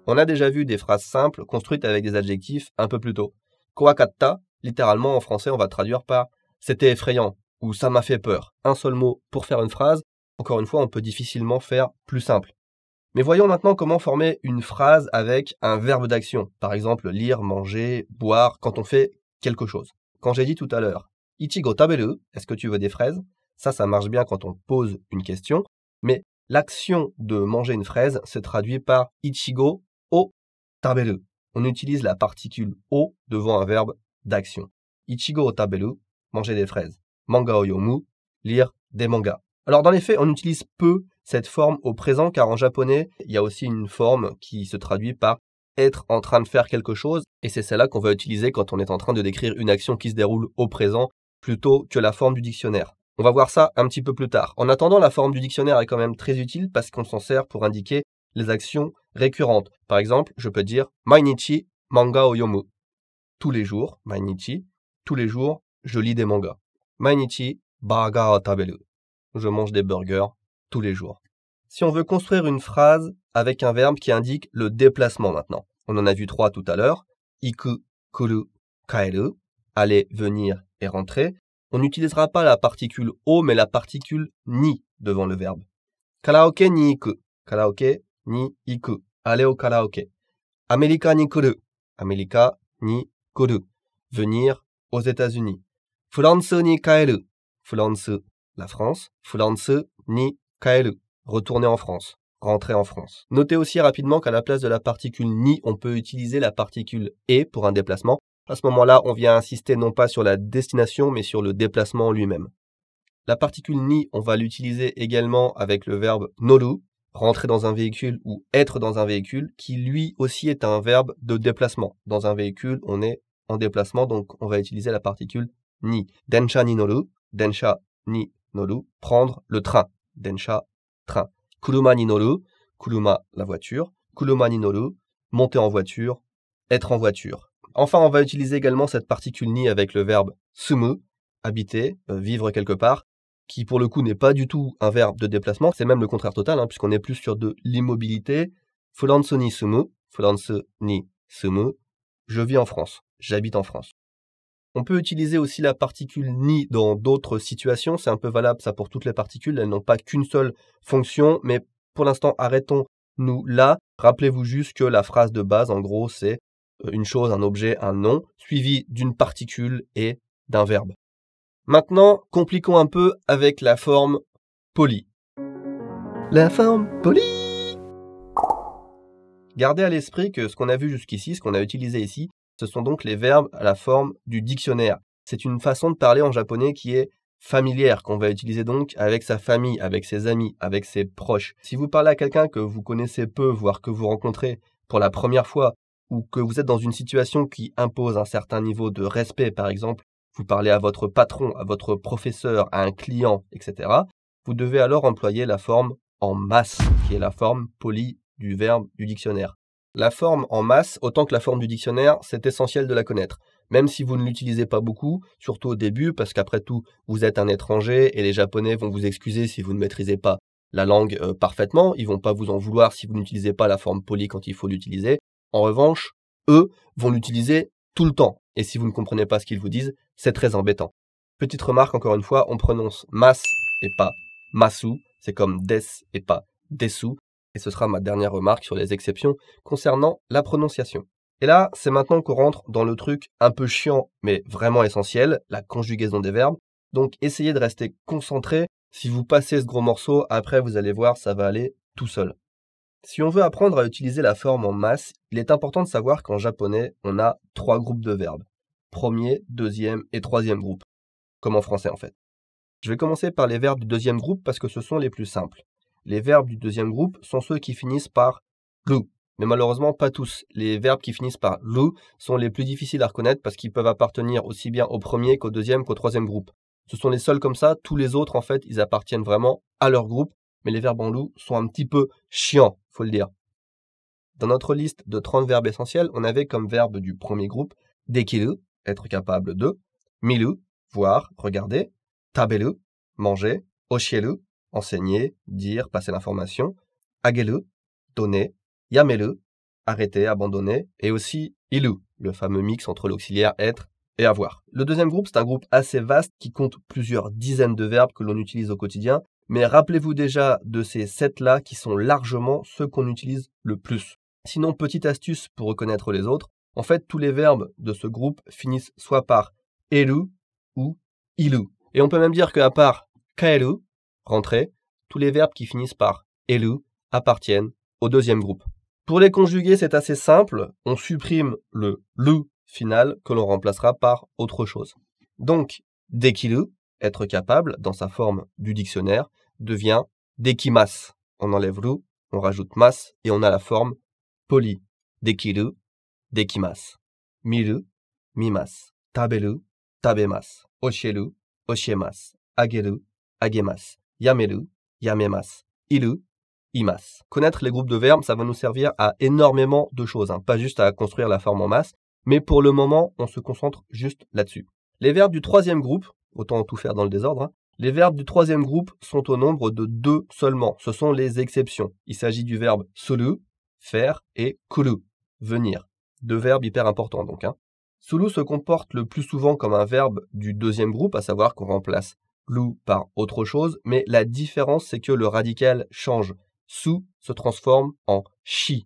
On a déjà vu des phrases simples construites avec des adjectifs un peu plus tôt. Kowakatta, littéralement en français on va traduire par « c'était effrayant » ou « ça m'a fait peur ». Un seul mot pour faire une phrase. Encore une fois, on peut difficilement faire plus simple. Mais voyons maintenant comment former une phrase avec un verbe d'action. Par exemple, lire, manger, boire, quand on fait quelque chose. Quand j'ai dit tout à l'heure « Ichigo taberu », est-ce que tu veux des fraises? Ça marche bien quand on pose une question. Mais l'action de manger une fraise se traduit par « Ichigo o taberu ». On utilise la particule o devant un verbe d'action. Ichigo o taberu, manger des fraises. Manga o yomu, lire des mangas. Alors dans les faits, on utilise peu cette forme au présent car en japonais, il y a aussi une forme qui se traduit par être en train de faire quelque chose et c'est celle-là qu'on va utiliser quand on est en train de décrire une action qui se déroule au présent plutôt que la forme du dictionnaire. On va voir ça un petit peu plus tard. En attendant, la forme du dictionnaire est quand même très utile parce qu'on s'en sert pour indiquer les actions récurrentes. Par exemple, je peux dire Mainichi manga o yomu. Tous les jours, Mainichi, tous les jours, je lis des mangas. Mainichi burger o taberu. Je mange des burgers tous les jours. Si on veut construire une phrase avec un verbe qui indique le déplacement maintenant. On en a vu 3 tout à l'heure. Iku, kuru, kaeru. Aller, venir et rentrer. on n'utilisera pas la particule o, mais la particule ni devant le verbe. Karaoke ni iku. Karaoke ni iku. Aller au karaoké. Amerika ni kuru. Amerika ni kuru. Venir aux États-Unis. Furansu ni kaeru. Furansu, la France. Furansu ni kaeru. Retourner en France. Rentrer en France. Notez aussi rapidement qu'à la place de la particule ni, on peut utiliser la particule et pour un déplacement. À ce moment-là, on vient insister non pas sur la destination, mais sur le déplacement lui-même. La particule ni, on va l'utiliser également avec le verbe noru, rentrer dans un véhicule ou être dans un véhicule, qui lui aussi est un verbe de déplacement. Dans un véhicule, on est en déplacement, donc on va utiliser la particule ni. Densha ni noru, densha ni noru, prendre le train. Densha, train. Kuruma ni noru, kuruma, la voiture. Kuruma ni noru, monter en voiture, être en voiture. Enfin, on va utiliser également cette particule ni avec le verbe sumu, habiter, vivre quelque part, qui pour le coup n'est pas du tout un verbe de déplacement, c'est même le contraire total, puisqu'on est plus sur de l'immobilité. Furansu ni sumu, furansu ni sumu, je vis en France, j'habite en France. On peut utiliser aussi la particule ni dans d'autres situations, c'est un peu valable ça pour toutes les particules, elles n'ont pas qu'une seule fonction, mais pour l'instant arrêtons-nous là. Rappelez-vous juste que la phrase de base, en gros, c'est une chose, un objet, un nom, suivi d'une particule et d'un verbe. Maintenant, compliquons un peu avec la forme polie. La forme polie. Gardez à l'esprit que ce qu'on a vu jusqu'ici, ce qu'on a utilisé ici, ce sont donc les verbes à la forme du dictionnaire. C'est une façon de parler en japonais qui est familière, qu'on va utiliser donc avec sa famille, avec ses amis, avec ses proches. Si vous parlez à quelqu'un que vous connaissez peu, voire que vous rencontrez pour la première fois, ou que vous êtes dans une situation qui impose un certain niveau de respect, par exemple, vous parlez à votre patron, à votre professeur, à un client, etc., vous devez alors employer la forme en masse, qui est la forme polie du verbe du dictionnaire. La forme en masse, autant que la forme du dictionnaire, c'est essentiel de la connaître. Même si vous ne l'utilisez pas beaucoup, surtout au début, parce qu'après tout, vous êtes un étranger et les Japonais vont vous excuser si vous ne maîtrisez pas la langue parfaitement. Ils vont pas vous en vouloir si vous n'utilisez pas la forme polie quand il faut l'utiliser. En revanche, eux vont l'utiliser tout le temps. Et si vous ne comprenez pas ce qu'ils vous disent, c'est très embêtant. Petite remarque, encore une fois, on prononce mas et pas masu. C'est comme des et pas desu. Et ce sera ma dernière remarque sur les exceptions concernant la prononciation. Et là, c'est maintenant qu'on rentre dans le truc un peu chiant, mais vraiment essentiel, la conjugaison des verbes. Donc, essayez de rester concentré. Si vous passez ce gros morceau, après, vous allez voir, ça va aller tout seul. Si on veut apprendre à utiliser la forme en masse, il est important de savoir qu'en japonais, on a 3 groupes de verbes. Premier, deuxième et troisième groupe. Comme en français, en fait. Je vais commencer par les verbes du deuxième groupe parce que ce sont les plus simples. Les verbes du deuxième groupe sont ceux qui finissent par « lu ». Mais malheureusement, pas tous. Les verbes qui finissent par « lu » sont les plus difficiles à reconnaître parce qu'ils peuvent appartenir aussi bien au premier qu'au deuxième qu'au troisième groupe. Ce sont les seuls comme ça. Tous les autres, en fait, ils appartiennent vraiment à leur groupe. Mais les verbes en lu sont un petit peu chiants, faut le dire. Dans notre liste de 30 verbes essentiels, on avait comme verbe du premier groupe « dekiru », être capable de, « miru », voir, regarder, « taberu », manger, « oshieru », enseigner, dire, passer l'information, ageru, donner, yameru, arrêter, abandonner, et aussi ilu, le fameux mix entre l'auxiliaire être et avoir. Le deuxième groupe, c'est un groupe assez vaste qui compte plusieurs dizaines de verbes que l'on utilise au quotidien, mais rappelez-vous déjà de ces 7-là qui sont largement ceux qu'on utilise le plus. Sinon, petite astuce pour reconnaître les autres, en fait, tous les verbes de ce groupe finissent soit par eru ou ilu. Et on peut même dire qu'à part kaeru, rentrer, tous les verbes qui finissent par elu appartiennent au deuxième groupe. Pour les conjuguer, c'est assez simple. On supprime le lu final que l'on remplacera par autre chose. Donc, dekiru, être capable, dans sa forme du dictionnaire, devient dekimasu. On enlève lu, on rajoute mas et on a la forme polie. Dekiru, dekimasu. Miru, mimasu. Taberu, tabemasu. Oshieru, oshiemasu. Ageru, agemasu. Yameru, yamemasu. Iru, imasu. Connaître les groupes de verbes, ça va nous servir à énormément de choses, pas juste à construire la forme en masse, mais pour le moment, on se concentre juste là-dessus. Les verbes du troisième groupe, autant tout faire dans le désordre, les verbes du troisième groupe sont au nombre de 2 seulement. Ce sont les exceptions. Il s'agit du verbe suru, faire, et kuru, venir. 2 verbes hyper importants donc. Sulu se comporte le plus souvent comme un verbe du deuxième groupe, à savoir qu'on remplace lu par autre chose, mais la différence c'est que le radical change. Su se transforme en shi.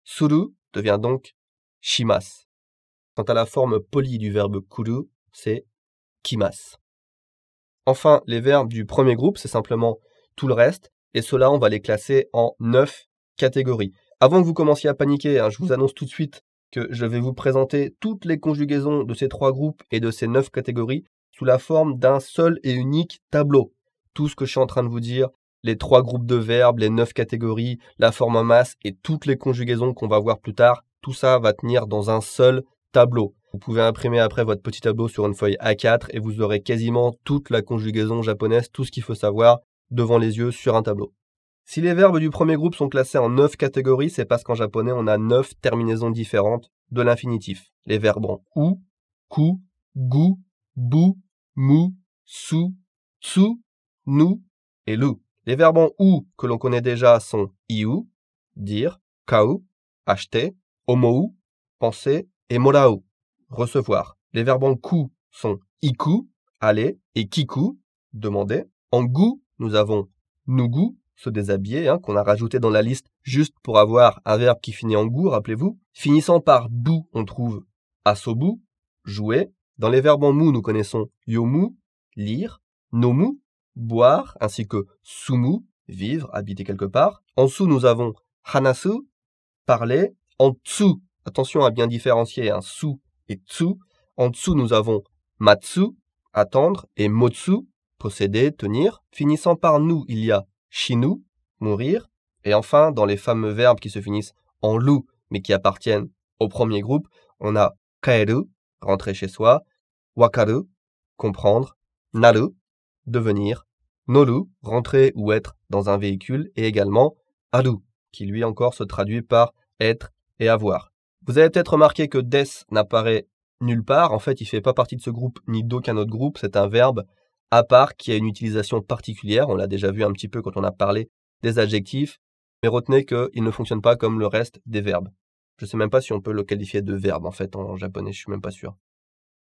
Suru devient donc shimasu. Quant à la forme polie du verbe kuru, c'est kimasu. Enfin, les verbes du premier groupe, c'est simplement tout le reste, et ceux-là, on va les classer en 9 catégories. Avant que vous commenciez à paniquer, je vous annonce tout de suite que je vais vous présenter toutes les conjugaisons de ces 3 groupes et de ces 9 catégories sous la forme d'un seul et unique tableau. Tout ce que je suis en train de vous dire, les 3 groupes de verbes, les 9 catégories, la forme en masse et toutes les conjugaisons qu'on va voir plus tard, tout ça va tenir dans un seul tableau. Vous pouvez imprimer après votre petit tableau sur une feuille A4 et vous aurez quasiment toute la conjugaison japonaise, tout ce qu'il faut savoir, devant les yeux sur un tableau. Si les verbes du premier groupe sont classés en 9 catégories, c'est parce qu'en japonais, on a 9 terminaisons différentes de l'infinitif. Les verbes en u, ku, gu, bu, mu, su, tsu, nu et lu. Les verbes en u que l'on connaît déjà sont iu, dire, kau, acheter, omou, penser et morau, recevoir. Les verbes en ku sont iku, aller, et kiku, demander. En gu, nous avons nugu, se déshabiller, qu'on a rajouté dans la liste juste pour avoir un verbe qui finit en gu, rappelez-vous. Finissant par bu, on trouve asobu, jouer. Dans les verbes en mu, nous connaissons yomu, lire, nomu, boire, ainsi que sumu, vivre, habiter quelque part. En su, nous avons hanasu, parler. En tsu, attention à bien différencier su et tsu. En tsu, nous avons matsu, attendre, et motsu, posséder, tenir. Finissant par nu, il y a shinu, mourir. Et enfin, dans les fameux verbes qui se finissent en lu, mais qui appartiennent au premier groupe, on a kaeru, rentrer chez soi, wakaru, comprendre, naru, devenir, noru, rentrer ou être dans un véhicule, et également aru, qui lui encore se traduit par être et avoir. Vous avez peut-être remarqué que des n'apparaît nulle part. En fait, il fait pas partie de ce groupe ni d'aucun autre groupe. C'est un verbe à part qui a une utilisation particulière. On l'a déjà vu un petit peu quand on a parlé des adjectifs. Mais retenez qu'il ne fonctionne pas comme le reste des verbes. Je sais même pas si on peut le qualifier de verbe en fait en japonais, je suis même pas sûr.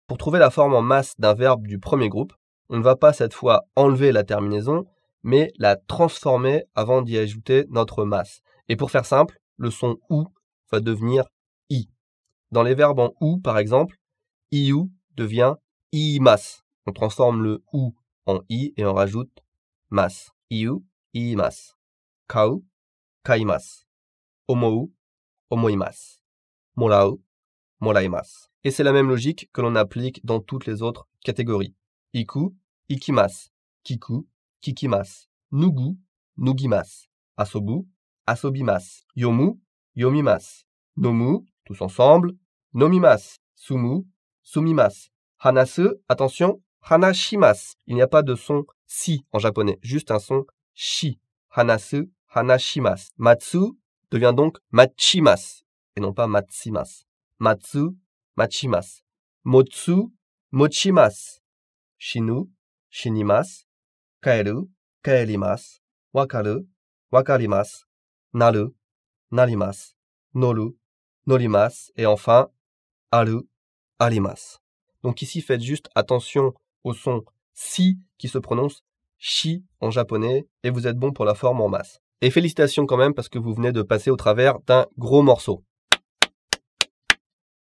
Pour trouver la forme en masse d'un verbe du premier groupe, on ne va pas cette fois enlever la terminaison, mais la transformer avant d'y ajouter notre masse. Et pour faire simple, le son ou va devenir i. Dans les verbes en ou, par exemple, iu devient iimasu. On transforme le ou en i et on rajoute mas. Iu, iimasu. Kau, kaimasu. Omou, omoimasu. Morau, moraimasu. Et c'est la même logique que l'on applique dans toutes les autres catégories. Iku, ikimasu. Kiku, kikimasu. Nugu, nugimasu. Asobu, asobimasu. Yomu, yomimasu. Nomu, tous ensemble. Nomimasu. Sumu, sumimasu. Hanasu, attention, hanashimasu. Il n'y a pas de son si en japonais, juste un son shi. Hanasu, hanashimasu. Matsu devient donc machimasu et non pas matsimasu. Matsu, machimasu. Motsu, mochimasu. Shinu, shinimasu. Kaeru, kaerimasu. Wakaru, wakarimasu. Naru, narimasu. Noru, norimasu. Et enfin, aru, arimasu. Donc ici, faites juste attention au son si qui se prononce shi en japonais et vous êtes bon pour la forme en masse. Et félicitations quand même parce que vous venez de passer au travers d'un gros morceau.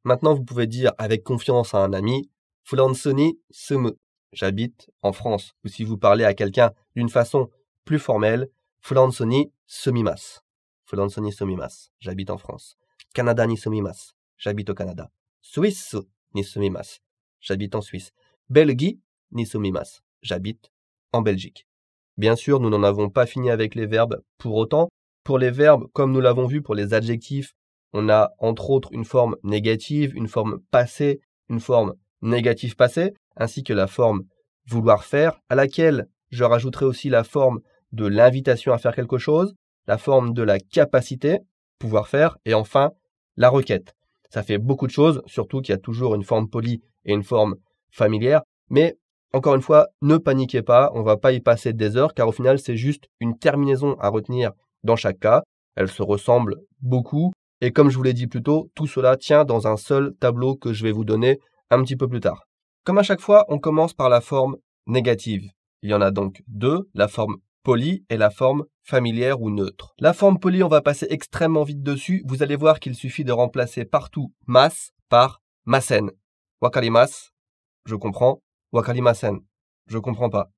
Maintenant, vous pouvez dire avec confiance à un ami « Furansu ni sumu ». J'habite en France. Ou si vous parlez à quelqu'un d'une façon plus formelle « Furansu ni sumimasu ». Furansu ni sumimasu. J'habite en France. « Canada ni sumimasu ». J'habite au Canada. « Suisse ni sumimasu ». J'habite en Suisse. « Belgi ni sumimasu ». J'habite en Belgique. Bien sûr, nous n'en avons pas fini avec les verbes pour autant. Pour les verbes, comme nous l'avons vu pour les adjectifs, on a entre autres une forme négative, une forme passée, une forme négative passée, ainsi que la forme vouloir faire, à laquelle je rajouterai aussi la forme de l'invitation à faire quelque chose, la forme de la capacité, pouvoir faire, et enfin la requête. Ça fait beaucoup de choses, surtout qu'il y a toujours une forme polie et une forme familière, mais encore une fois, ne paniquez pas, on ne va pas y passer des heures, car au final, c'est juste une terminaison à retenir dans chaque cas. Elles se ressemblent beaucoup, Et comme je vous l'ai dit plus tôt, tout cela tient dans un seul tableau que je vais vous donner un petit peu plus tard. Comme à chaque fois, on commence par la forme négative. Il y en a donc deux, la forme polie et la forme familière ou neutre. La forme polie, on va passer extrêmement vite dessus. Vous allez voir qu'il suffit de remplacer partout mas par masen. Wakarimasu, je comprends. Wakarimasen, je comprends pas.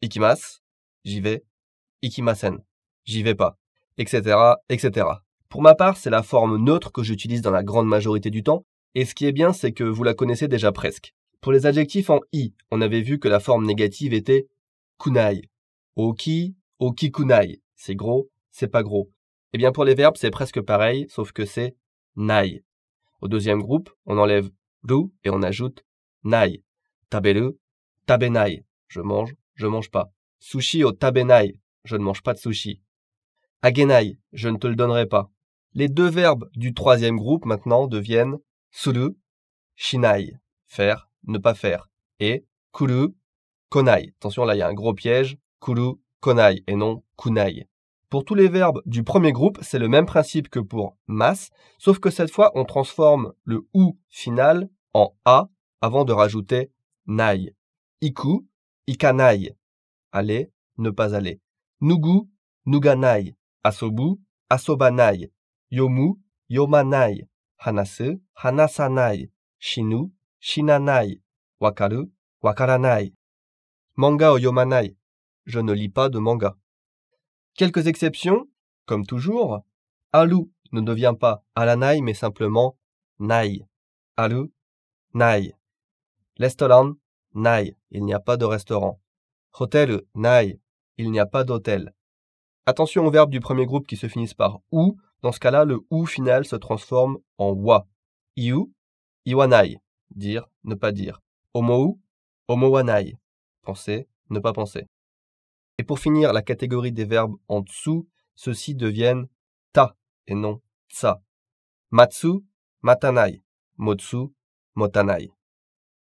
Ikimasu, j'y vais. Ikimasen, j'y vais pas. Etc., etc. Pour ma part, c'est la forme neutre que j'utilise dans la grande majorité du temps. Et ce qui est bien, c'est que vous la connaissez déjà presque. Pour les adjectifs en i, on avait vu que la forme négative était kunai. Oki, oki kunai. C'est gros, c'est pas gros. Et bien pour les verbes, c'est presque pareil, sauf que c'est nai. Au deuxième groupe, on enlève ru et on ajoute nai. Taberu, tabenai. Je mange pas. Sushi au tabenai. Je ne mange pas de sushi. Agenai, je ne te le donnerai pas. Les deux verbes du troisième groupe maintenant deviennent suru, shinai, faire, ne pas faire, et kuru, konai. Attention, là il y a un gros piège, kuru, konai et non kunai. Pour tous les verbes du premier groupe, c'est le même principe que pour mas, sauf que cette fois on transforme le ou final en a avant de rajouter nai. Iku, ikanai, aller, ne pas aller. Nugu, nuganai. Asobu, asobanai. Yomu, yomanai. Hanasu, hanasanai. Shinu, shinanai. Wakaru, wakaranai. Manga o yomanai. Je ne lis pas de manga. Quelques exceptions, comme toujours. Aru ne devient pas aranai mais simplement nai. Aru, nai. Restaurant, nai. Il n'y a pas de restaurant. Hotel, nai. Il n'y a pas d'hôtel. Attention aux verbes du premier groupe qui se finissent par ou. Dans ce cas-là, le ou final se transforme en wa. Iu, iwanai. Dire, ne pas dire. Omou, omowanai. Penser, ne pas penser. Et pour finir, la catégorie des verbes en dessous, ceux-ci deviennent ta et non tsa. Matsu, matanai. Motsu, motanai.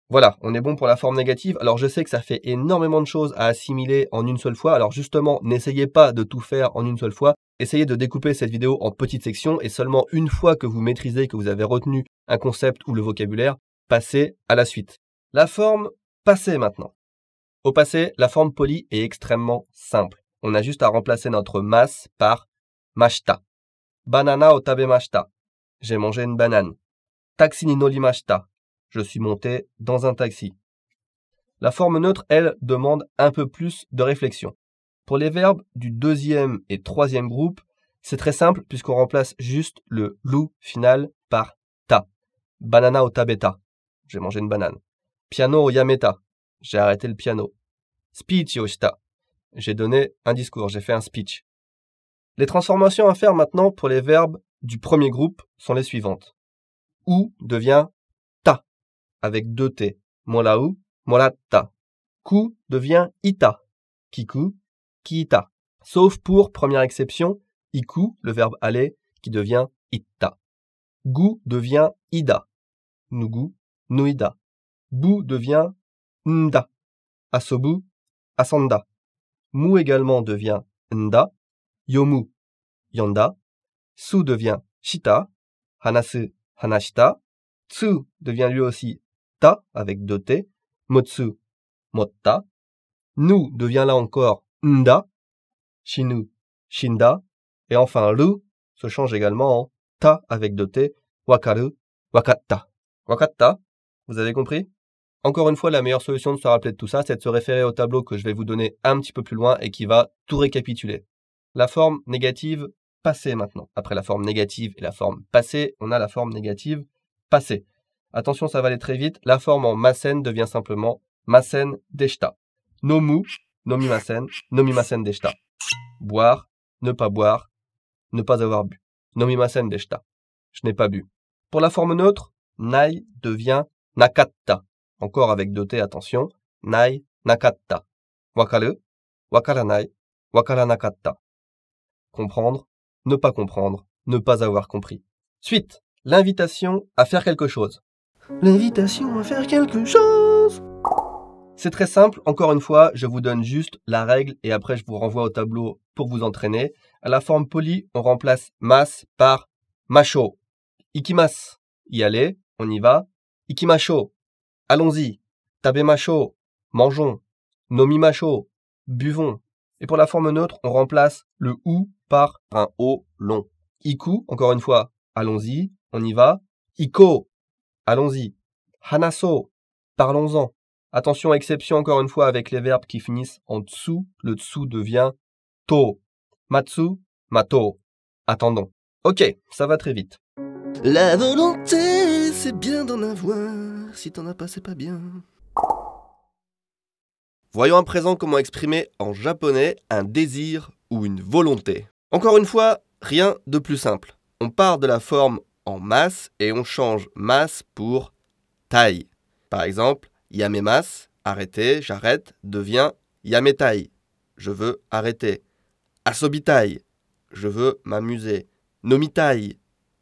Voilà, on est bon pour la forme négative. Alors je sais que ça fait énormément de choses à assimiler en une seule fois. Alors justement, n'essayez pas de tout faire en une seule fois. Essayez de découper cette vidéo en petites sections et seulement une fois que vous maîtrisez, que vous avez retenu un concept ou le vocabulaire, passez à la suite. La forme passé maintenant. Au passé, la forme polie est extrêmement simple. On a juste à remplacer notre mas par mashita. Banana o tabemashita. J'ai mangé une banane. Taxi ni norimashita. Je suis monté dans un taxi. La forme neutre, elle, demande un peu plus de réflexion. Pour les verbes du deuxième et troisième groupe, c'est très simple puisqu'on remplace juste le lu final par ta. Banana o tabeta. J'ai mangé une banane. Piano o yameta. J'ai arrêté le piano. Speech o shita. J'ai donné un discours, j'ai fait un speech. Les transformations à faire maintenant pour les verbes du premier groupe sont les suivantes. Ou devient ta avec deux T. Morau, moratta. Ku devient ita. Kiku, kiita. Sauf pour, première exception, iku, le verbe aller, qui devient itta. Gu devient ida. Nugu, nuida. Bu devient nda. Asobu, asanda. Mu également devient nda. Yomu, yonda. Su devient shita. Hanasu, hanashita. Tsu devient lui aussi ta avec deux T. Motsu, motta. Nu devient là encore nda. Shinu, shinda. Et enfin ru se change également en ta avec deux T. Wakaru, wakatta. Wakatta, vous avez compris? Encore une fois, la meilleure solution de se rappeler de tout ça, c'est de se référer au tableau que je vais vous donner un petit peu plus loin et qui va tout récapituler. La forme négative passée maintenant. Après la forme négative et la forme passée, on a la forme négative passée. Attention, ça va aller très vite. La forme en masen devient simplement masen deshita. Nomu, nomimasen deshita. Boire, ne pas avoir bu. Nomimasen deshita. Je n'ai pas bu. Pour la forme neutre, nai devient nakatta. Encore avec deux T, attention. Nai, nakatta. Wakaru, wakaranai, wakaranakatta. Comprendre, ne pas avoir compris. Suite, l'invitation à faire quelque chose. L'invitation à faire quelque chose. C'est très simple, encore une fois, je vous donne juste la règle et après je vous renvoie au tableau pour vous entraîner. À la forme polie, on remplace mas par Masho. Ikimasu. Y aller, on y va. Ikimasho. Allons-y. Tabemasho. Mangeons. Nomimasho. Buvons. Et pour la forme neutre, on remplace le ou par un o long. Iku, encore une fois, allons-y, on y va. Iko. Allons-y. Hanaso. Parlons-en. Attention, exception encore une fois avec les verbes qui finissent en tsu. Le tsu devient to. Matsu, mato. Attendons. Ok, ça va très vite. La volonté, c'est bien d'en avoir. Si t'en as pas, c'est pas bien. Voyons à présent comment exprimer en japonais un désir ou une volonté. Encore une fois, rien de plus simple. On part de la forme en masse et on change masse pour tai. Par exemple, yamemasu, arrêter, j'arrête, devient yametai, je veux arrêter. Asobitai, je veux m'amuser. Nomitai,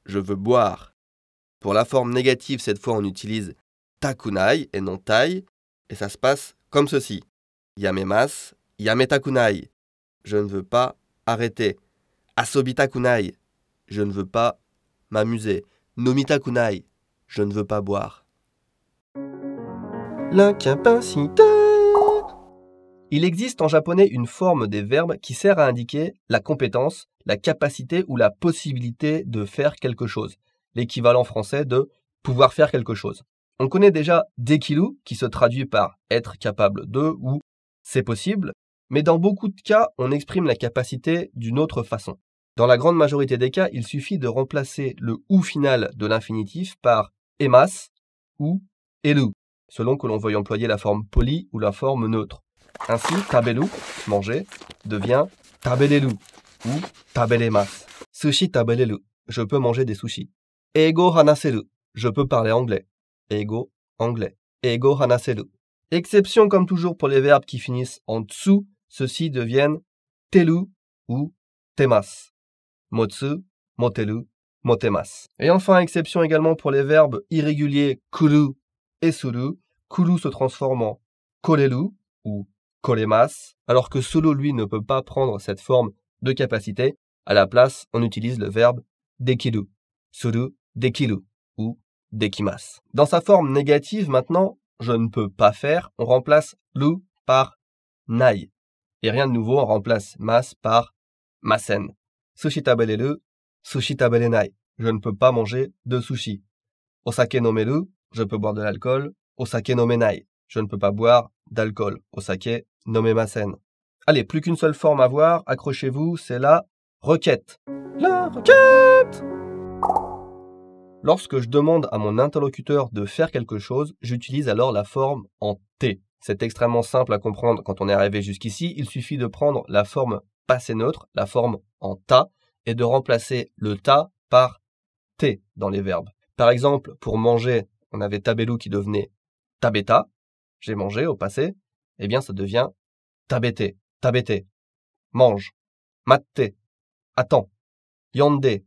je veux boire. Pour la forme négative, cette fois, on utilise takunai et non tai, et ça se passe comme ceci. Yamemasu, yametakunai, je ne veux pas arrêter. Asobitakunai, je ne veux pas m'amuser. Nomitakunai, je ne veux pas boire. L'incapacité. Il existe en japonais une forme des verbes qui sert à indiquer la compétence, la capacité ou la possibilité de faire quelque chose. L'équivalent français de pouvoir faire quelque chose. On connaît déjà dekiru qui se traduit par être capable de ou c'est possible, mais dans beaucoup de cas, on exprime la capacité d'une autre façon. Dans la grande majorité des cas, il suffit de remplacer le ou final de l'infinitif par emas ou eru, selon que l'on veuille employer la forme polie ou la forme neutre. Ainsi, tabelu, manger, devient tabeleru ou tabelemasu. Sushi tabeleru, je peux manger des sushis. Eigo hanaseru, je peux parler anglais. Eigo, anglais. Eigo hanaseru. Exception comme toujours pour les verbes qui finissent en tsu, ceux-ci deviennent teru ou temasu. Motsu, moteru, motemasu. Et enfin, exception également pour les verbes irréguliers kuru et suru. Kuru se transforme en koreru ou koremasu, alors que suru, lui, ne peut pas prendre cette forme de capacité. À la place, on utilise le verbe dekiru. Suru, dekiru ou dekimasu. Dans sa forme négative, maintenant, je ne peux pas faire, on remplace lu par nai. Et rien de nouveau, on remplace mas par masen. Sushi tabeleru, sushi tabelenai. Je ne peux pas manger de sushi. Osake nomeru, je peux boire de l'alcool. Osake nomenai. Je ne peux pas boire d'alcool. Osake nomemasen. Allez, plus qu'une seule forme à voir, accrochez-vous, c'est la requête. La requête! Lorsque je demande à mon interlocuteur de faire quelque chose, j'utilise alors la forme en T. C'est extrêmement simple à comprendre quand on est arrivé jusqu'ici. Il suffit de prendre la forme passé neutre, la forme en ta, et de remplacer le ta par T dans les verbes. Par exemple, pour manger, on avait tabelu qui devenait tabeta. J'ai mangé au passé. Eh bien, ça devient tabete, tabete. Mange. Matte. Attends. Yonde.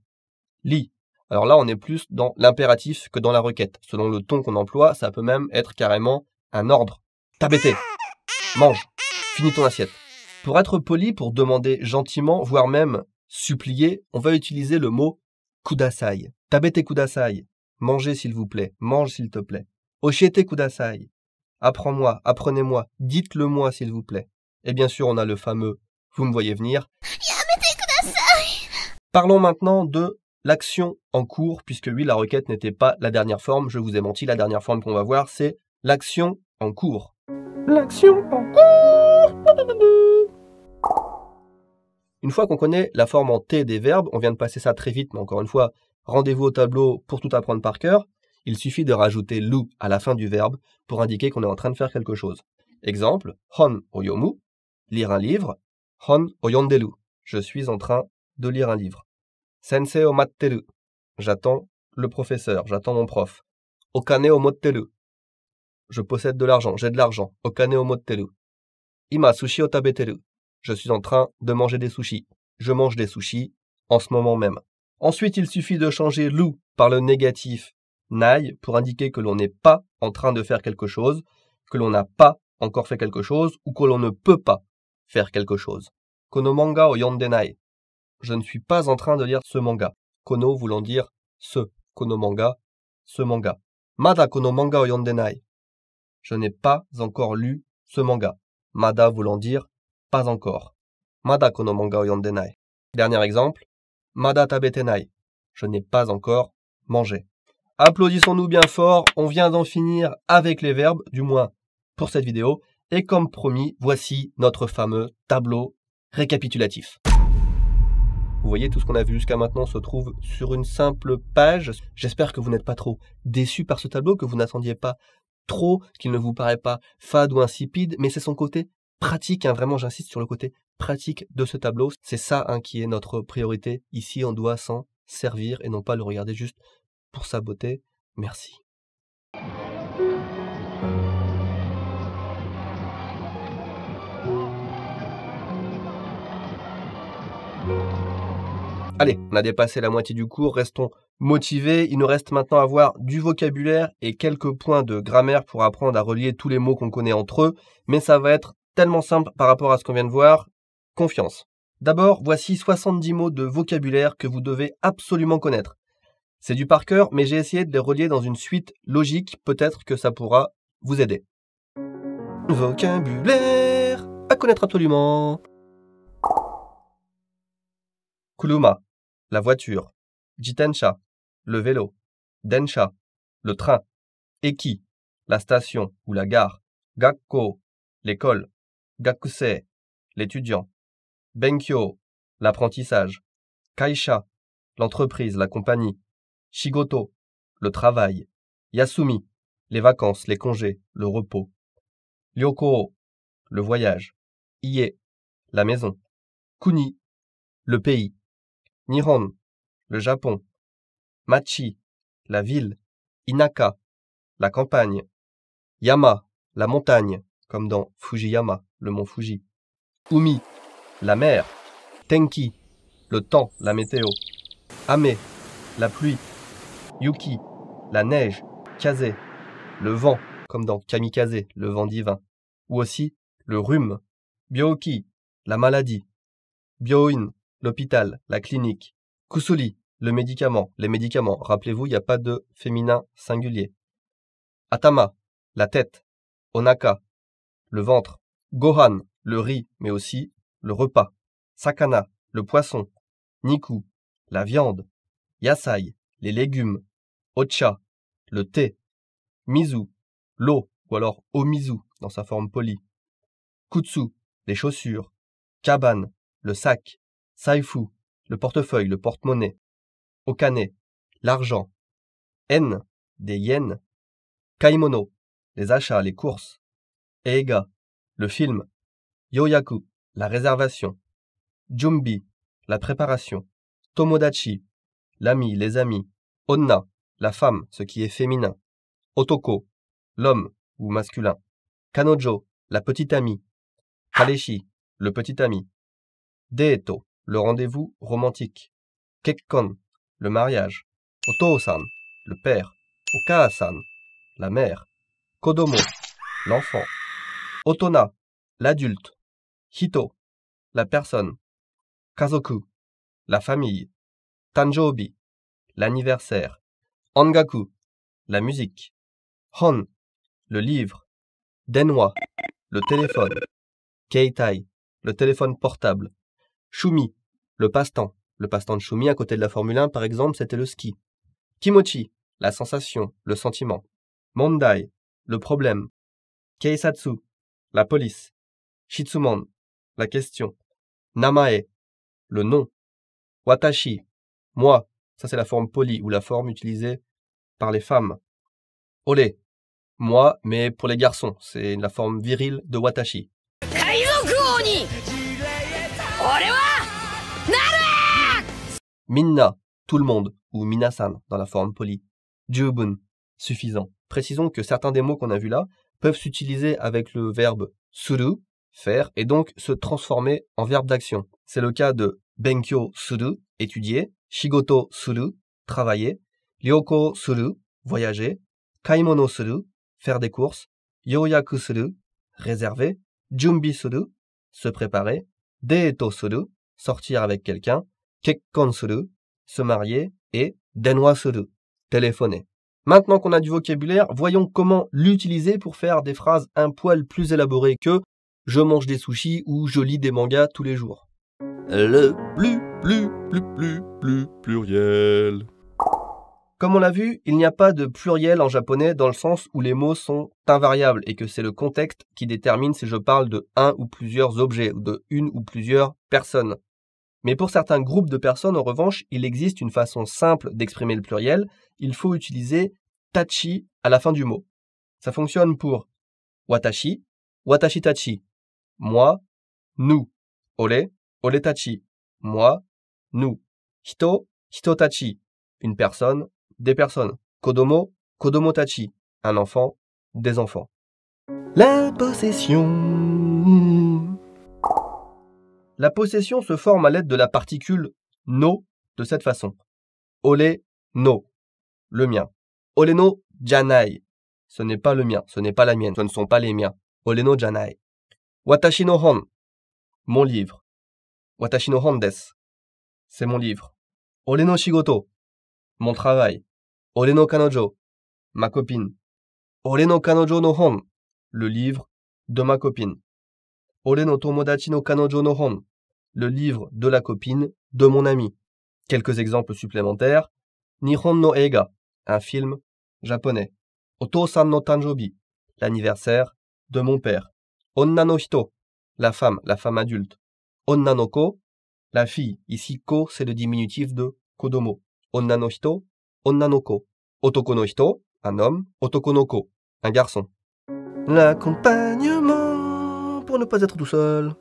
Lis. Alors là, on est plus dans l'impératif que dans la requête. Selon le ton qu'on emploie, ça peut même être carrément un ordre. Tabete. Mange. Finis ton assiette. Pour être poli, pour demander gentiment, voire même supplier, on va utiliser le mot kudasai. Tabete kudasai. Mangez s'il vous plaît. Mange s'il te plaît. Oshiete kudasai. Apprends-moi, apprenez-moi, dites-le-moi s'il vous plaît. Et bien sûr, on a le fameux « vous me voyez venir ». Parlons maintenant de l'action en cours, puisque oui, la requête n'était pas la dernière forme, je vous ai menti, la dernière forme qu'on va voir, c'est l'action en cours. L'action en cours. Une fois qu'on connaît la forme en T des verbes, on vient de passer ça très vite, mais encore une fois, rendez-vous au tableau pour tout apprendre par cœur. Il suffit de rajouter lu à la fin du verbe pour indiquer qu'on est en train de faire quelque chose. Exemple, hon o yomu, lire un livre. Hon o yonderu, je suis en train de lire un livre. Sensei o matteru, j'attends le professeur, j'attends mon prof. Okane o motteru, je possède de l'argent, j'ai de l'argent. Okane o motteru. Ima sushi o tabeteru, je suis en train de manger des sushis. Je mange des sushis en ce moment même. Ensuite, il suffit de changer lu par le négatif nai pour indiquer que l'on n'est pas en train de faire quelque chose, que l'on n'a pas encore fait quelque chose ou que l'on ne peut pas faire quelque chose. Kono manga o yonde nai. Je ne suis pas en train de lire ce manga. kono voulant dire ce, kono manga, ce manga. Mada kono manga o yondenai. Je n'ai pas encore lu ce manga. Mada voulant dire pas encore. Mada kono manga o yondenai. Dernier exemple. Mada tabetenai. Je n'ai pas encore mangé. Applaudissons-nous bien fort. On vient d'en finir avec les verbes, du moins pour cette vidéo. Et comme promis, voici notre fameux tableau récapitulatif. Vous voyez, tout ce qu'on a vu jusqu'à maintenant se trouve sur une simple page. J'espère que vous n'êtes pas trop déçus par ce tableau, que vous n'attendiez pas trop, qu'il ne vous paraît pas fade ou insipide, mais c'est son côté pratique, vraiment j'insiste sur le côté pratique de ce tableau. C'est ça qui est notre priorité. Ici, on doit s'en servir et non pas le regarder juste pour sa beauté. Merci. Allez, on a dépassé la moitié du cours, restons motivés. Il nous reste maintenant à voir du vocabulaire et quelques points de grammaire pour apprendre à relier tous les mots qu'on connaît entre eux, mais ça va être tellement simple par rapport à ce qu'on vient de voir. Confiance. D'abord, voici 70 mots de vocabulaire que vous devez absolument connaître. C'est du par cœur, mais j'ai essayé de les relier dans une suite logique, peut-être que ça pourra vous aider. Vocabulaire à connaître absolument. Kuluma, la voiture. Jitensha, le vélo. Densha, le train. Eki, la station ou la gare. Gakko, l'école. Gakusei, l'étudiant. Benkyo, l'apprentissage. Kaisha, l'entreprise, la compagnie. Shigoto, le travail. Yasumi, les vacances, les congés, le repos. Ryoko, le voyage. Ie, la maison. Kuni, le pays. Nihon, le Japon. Machi, la ville. Inaka, la campagne. Yama, la montagne, comme dans Fujiyama, le mont Fuji. Umi, la mer. Tenki, le temps, la météo. Ame, la pluie. Yuki, la neige. Kaze, le vent, comme dans Kamikaze, le vent divin. Ou aussi le rhume. Byoki, la maladie. Byoin, l'hôpital, la clinique. Kusuri, le médicament, les médicaments. Rappelez-vous, il n'y a pas de féminin singulier. Atama, la tête. Onaka, le ventre. Gohan, le riz, mais aussi le repas. Sakana, le poisson. Niku, la viande. Yasai, les légumes. Ocha, le thé. Mizu, l'eau, ou alors omizu dans sa forme polie. Kutsu, les chaussures. Kaban, le sac. Saifu, le portefeuille, le porte-monnaie. Okane, l'argent. En, des yens. Kaimono, les achats, les courses. Eiga, le film. Yoyaku, la réservation. Jumbi, la préparation. Tomodachi, l'ami, les amis. Onna, la femme, ce qui est féminin. Otoko, l'homme ou masculin. Kanojo, la petite amie. Kareshi, le petit ami. Deeto, le rendez-vous romantique. Kekkon, le mariage. Oto-san, le père. Oka-san, la mère. Kodomo, l'enfant. Otona, l'adulte. Hito, la personne. Kazoku, la famille. Tanjoubi, l'anniversaire. Ongaku, la musique. Hon, le livre. Denwa, le téléphone. Keitai, le téléphone portable. Shumi, le passe-temps. Le passe-temps de Shumi à côté de la Formule 1, par exemple, c'était le ski. Kimochi, la sensation, le sentiment. Mondai, le problème. Keisatsu, la police. Shitsumon, la question. Namae, le nom. Watashi, moi, ça c'est la forme polie ou la forme utilisée par les femmes. Ole, moi, mais pour les garçons, c'est la forme virile de watashi. Minna, tout le monde, ou minasan dans la forme polie. Jubun, suffisant. Précisons que certains des mots qu'on a vus là peuvent s'utiliser avec le verbe suru, faire, et donc se transformer en verbe d'action. C'est le cas de benkyo suru, étudier, shigoto suru, travailler, ryoko suru, voyager, kaimono suru, faire des courses, yoyaku suru, réserver, junbi suru, se préparer, deeto suru, sortir avec quelqu'un, kekkon suru, se marier, et denwa suru, téléphoner. Maintenant qu'on a du vocabulaire, voyons comment l'utiliser pour faire des phrases un poil plus élaborées que « je mange des sushis » ou « je lis des mangas tous les jours ». Le pluriel. Comme on l'a vu, il n'y a pas de pluriel en japonais dans le sens où les mots sont invariables et que c'est le contexte qui détermine si je parle de un ou plusieurs objets ou de une ou plusieurs personnes. Mais pour certains groupes de personnes, en revanche, il existe une façon simple d'exprimer le pluriel. Il faut utiliser tachi à la fin du mot. Ça fonctionne pour watashi, watashi tachi, moi, nous, ole, ole tachi, moi, nous, hito, hito tachi, une personne, des personnes, kodomo, kodomo tachi, un enfant, des enfants. La possession. La possession se forme à l'aide de la particule no de cette façon. Ole no, le mien. Ole no janai, ce n'est pas le mien, ce n'est pas la mienne, ce ne sont pas les miens. Ole no janai. Watashi no hon, mon livre. Watashi no hon desu, c'est mon livre. Ole no shigoto, mon travail. Ole no kanojo, ma copine. Ole no kanojo no hon, le livre de ma copine. Ole no tomodachi no kanojo no hon, le livre de la copine de mon ami. Quelques exemples supplémentaires. Nihon no eiga, un film japonais. Oto-san no tanjobi, l'anniversaire de mon père. Onna no hito, la femme adulte. Onna no ko, la fille. Ici, ko, c'est le diminutif de kodomo. Onna no hito, onna no ko. Otoko no hito, un homme. Otoko no ko, un garçon. L'accompagnement pour ne pas être tout seul.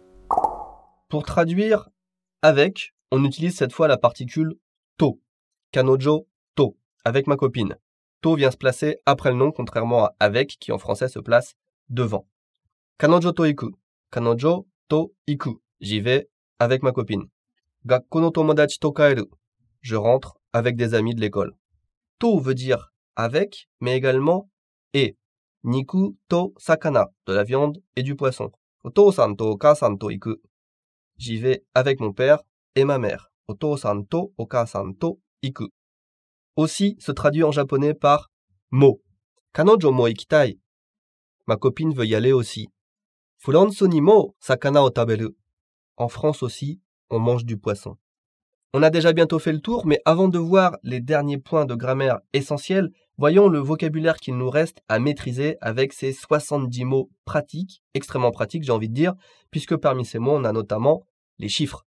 Pour traduire avec, on utilise cette fois la particule to. Kanojo to, avec ma copine. To vient se placer après le nom, contrairement à avec, qui en français se place devant. Kanojo to iku. Kanojo to iku. J'y vais avec ma copine. Gakko no tomodachi to kaeru. Je rentre avec des amis de l'école. To veut dire avec, mais également et. Niku to sakana, de la viande et du poisson. Otou-san to oka-san to iku. J'y vais avec mon père et ma mère. Otou-san to oka-san to iku. Aussi se traduit en japonais par mo. Kanojo mo ikitai. Ma copine veut y aller aussi. Furansu ni mo sakana o taberu. En France aussi, on mange du poisson. On a déjà bientôt fait le tour, mais avant de voir les derniers points de grammaire essentiels, voyons le vocabulaire qu'il nous reste à maîtriser avec ces 70 mots pratiques, extrêmement pratiques j'ai envie de dire, puisque parmi ces mots on a notamment les chiffres.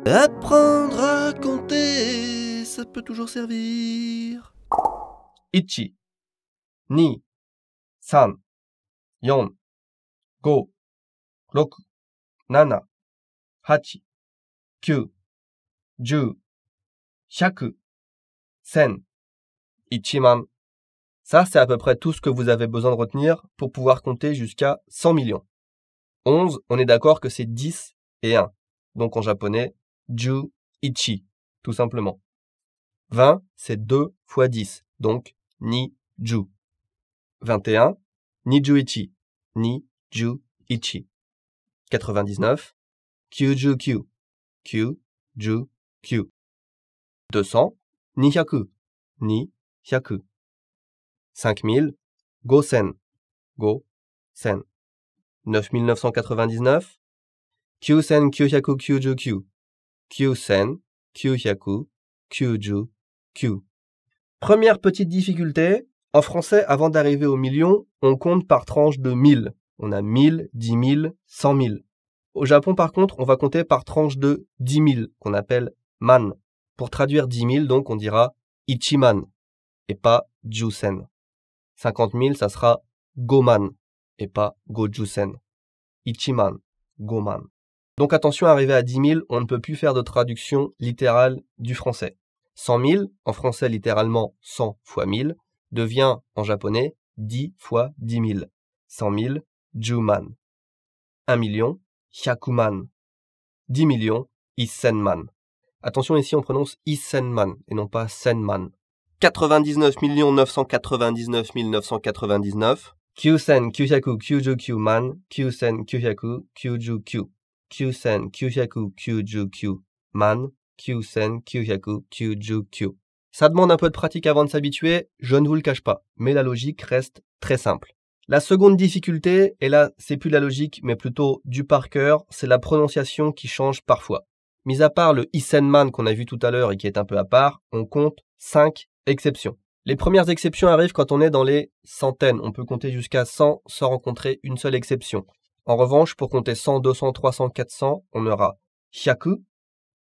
Apprendre à compter, ça peut toujours servir. Ichi, ni, san, yon, go, roku, nana, hachi, kyu, ju, shaku, sen, ichiman. Ça, c'est à peu près tout ce que vous avez besoin de retenir pour pouvoir compter jusqu'à 100 millions. 11, on est d'accord que c'est 10 et 1. Donc en japonais, ju, ichi, tout simplement. 20, c'est 2 fois 10. Donc, ni, ju. 21, ni ju ichi, ni ju ichi. 99, kyuju kyu, kyu, ju, kyu. 200, ni hyaku, ni hyaku. 5000, gosen, go, sen. 9999, kyusen kyuhyaku kyuju kyu, kyusen kyuhyaku kyuju kyu. Première petite difficulté, en français, avant d'arriver au million, on compte par tranche de 1000. On a 1000, 10 000, 100 000. Au Japon, par contre, on va compter par tranche de 10 000, qu'on appelle man. Pour traduire 10 000, donc, on dira ichiman, et pas jusen. 50 000, ça sera goman, et pas gojusen. Ichiman, goman. Donc attention, arrivé à 10 000, on ne peut plus faire de traduction littérale du français. 100 000, en français littéralement 100 fois 1000, devient en japonais 10 fois 10 000. 100 000, juman. 1 million, hyakuman. 10 millions, issenman. Attention, ici on prononce issenman et non pas senman. 99 999 999. Kyusen kyuhyaku kyuju kyu man. Kyusen kyuhyaku kyuju kyu. Kyusen kyuhyaku kyuju kyu man. Kyusen kyuhyaku kyuju kyu. Ça demande un peu de pratique avant de s'habituer, je ne vous le cache pas, mais la logique reste très simple. La seconde difficulté, et là c'est plus de la logique mais plutôt du par cœur, c'est la prononciation qui change parfois. Mis à part le Isenman qu'on a vu tout à l'heure et qui est un peu à part, on compte 5 exceptions. Les premières exceptions arrivent quand on est dans les centaines, on peut compter jusqu'à 100 sans rencontrer une seule exception. En revanche, pour compter 100, 200, 300, 400, on aura hyaku,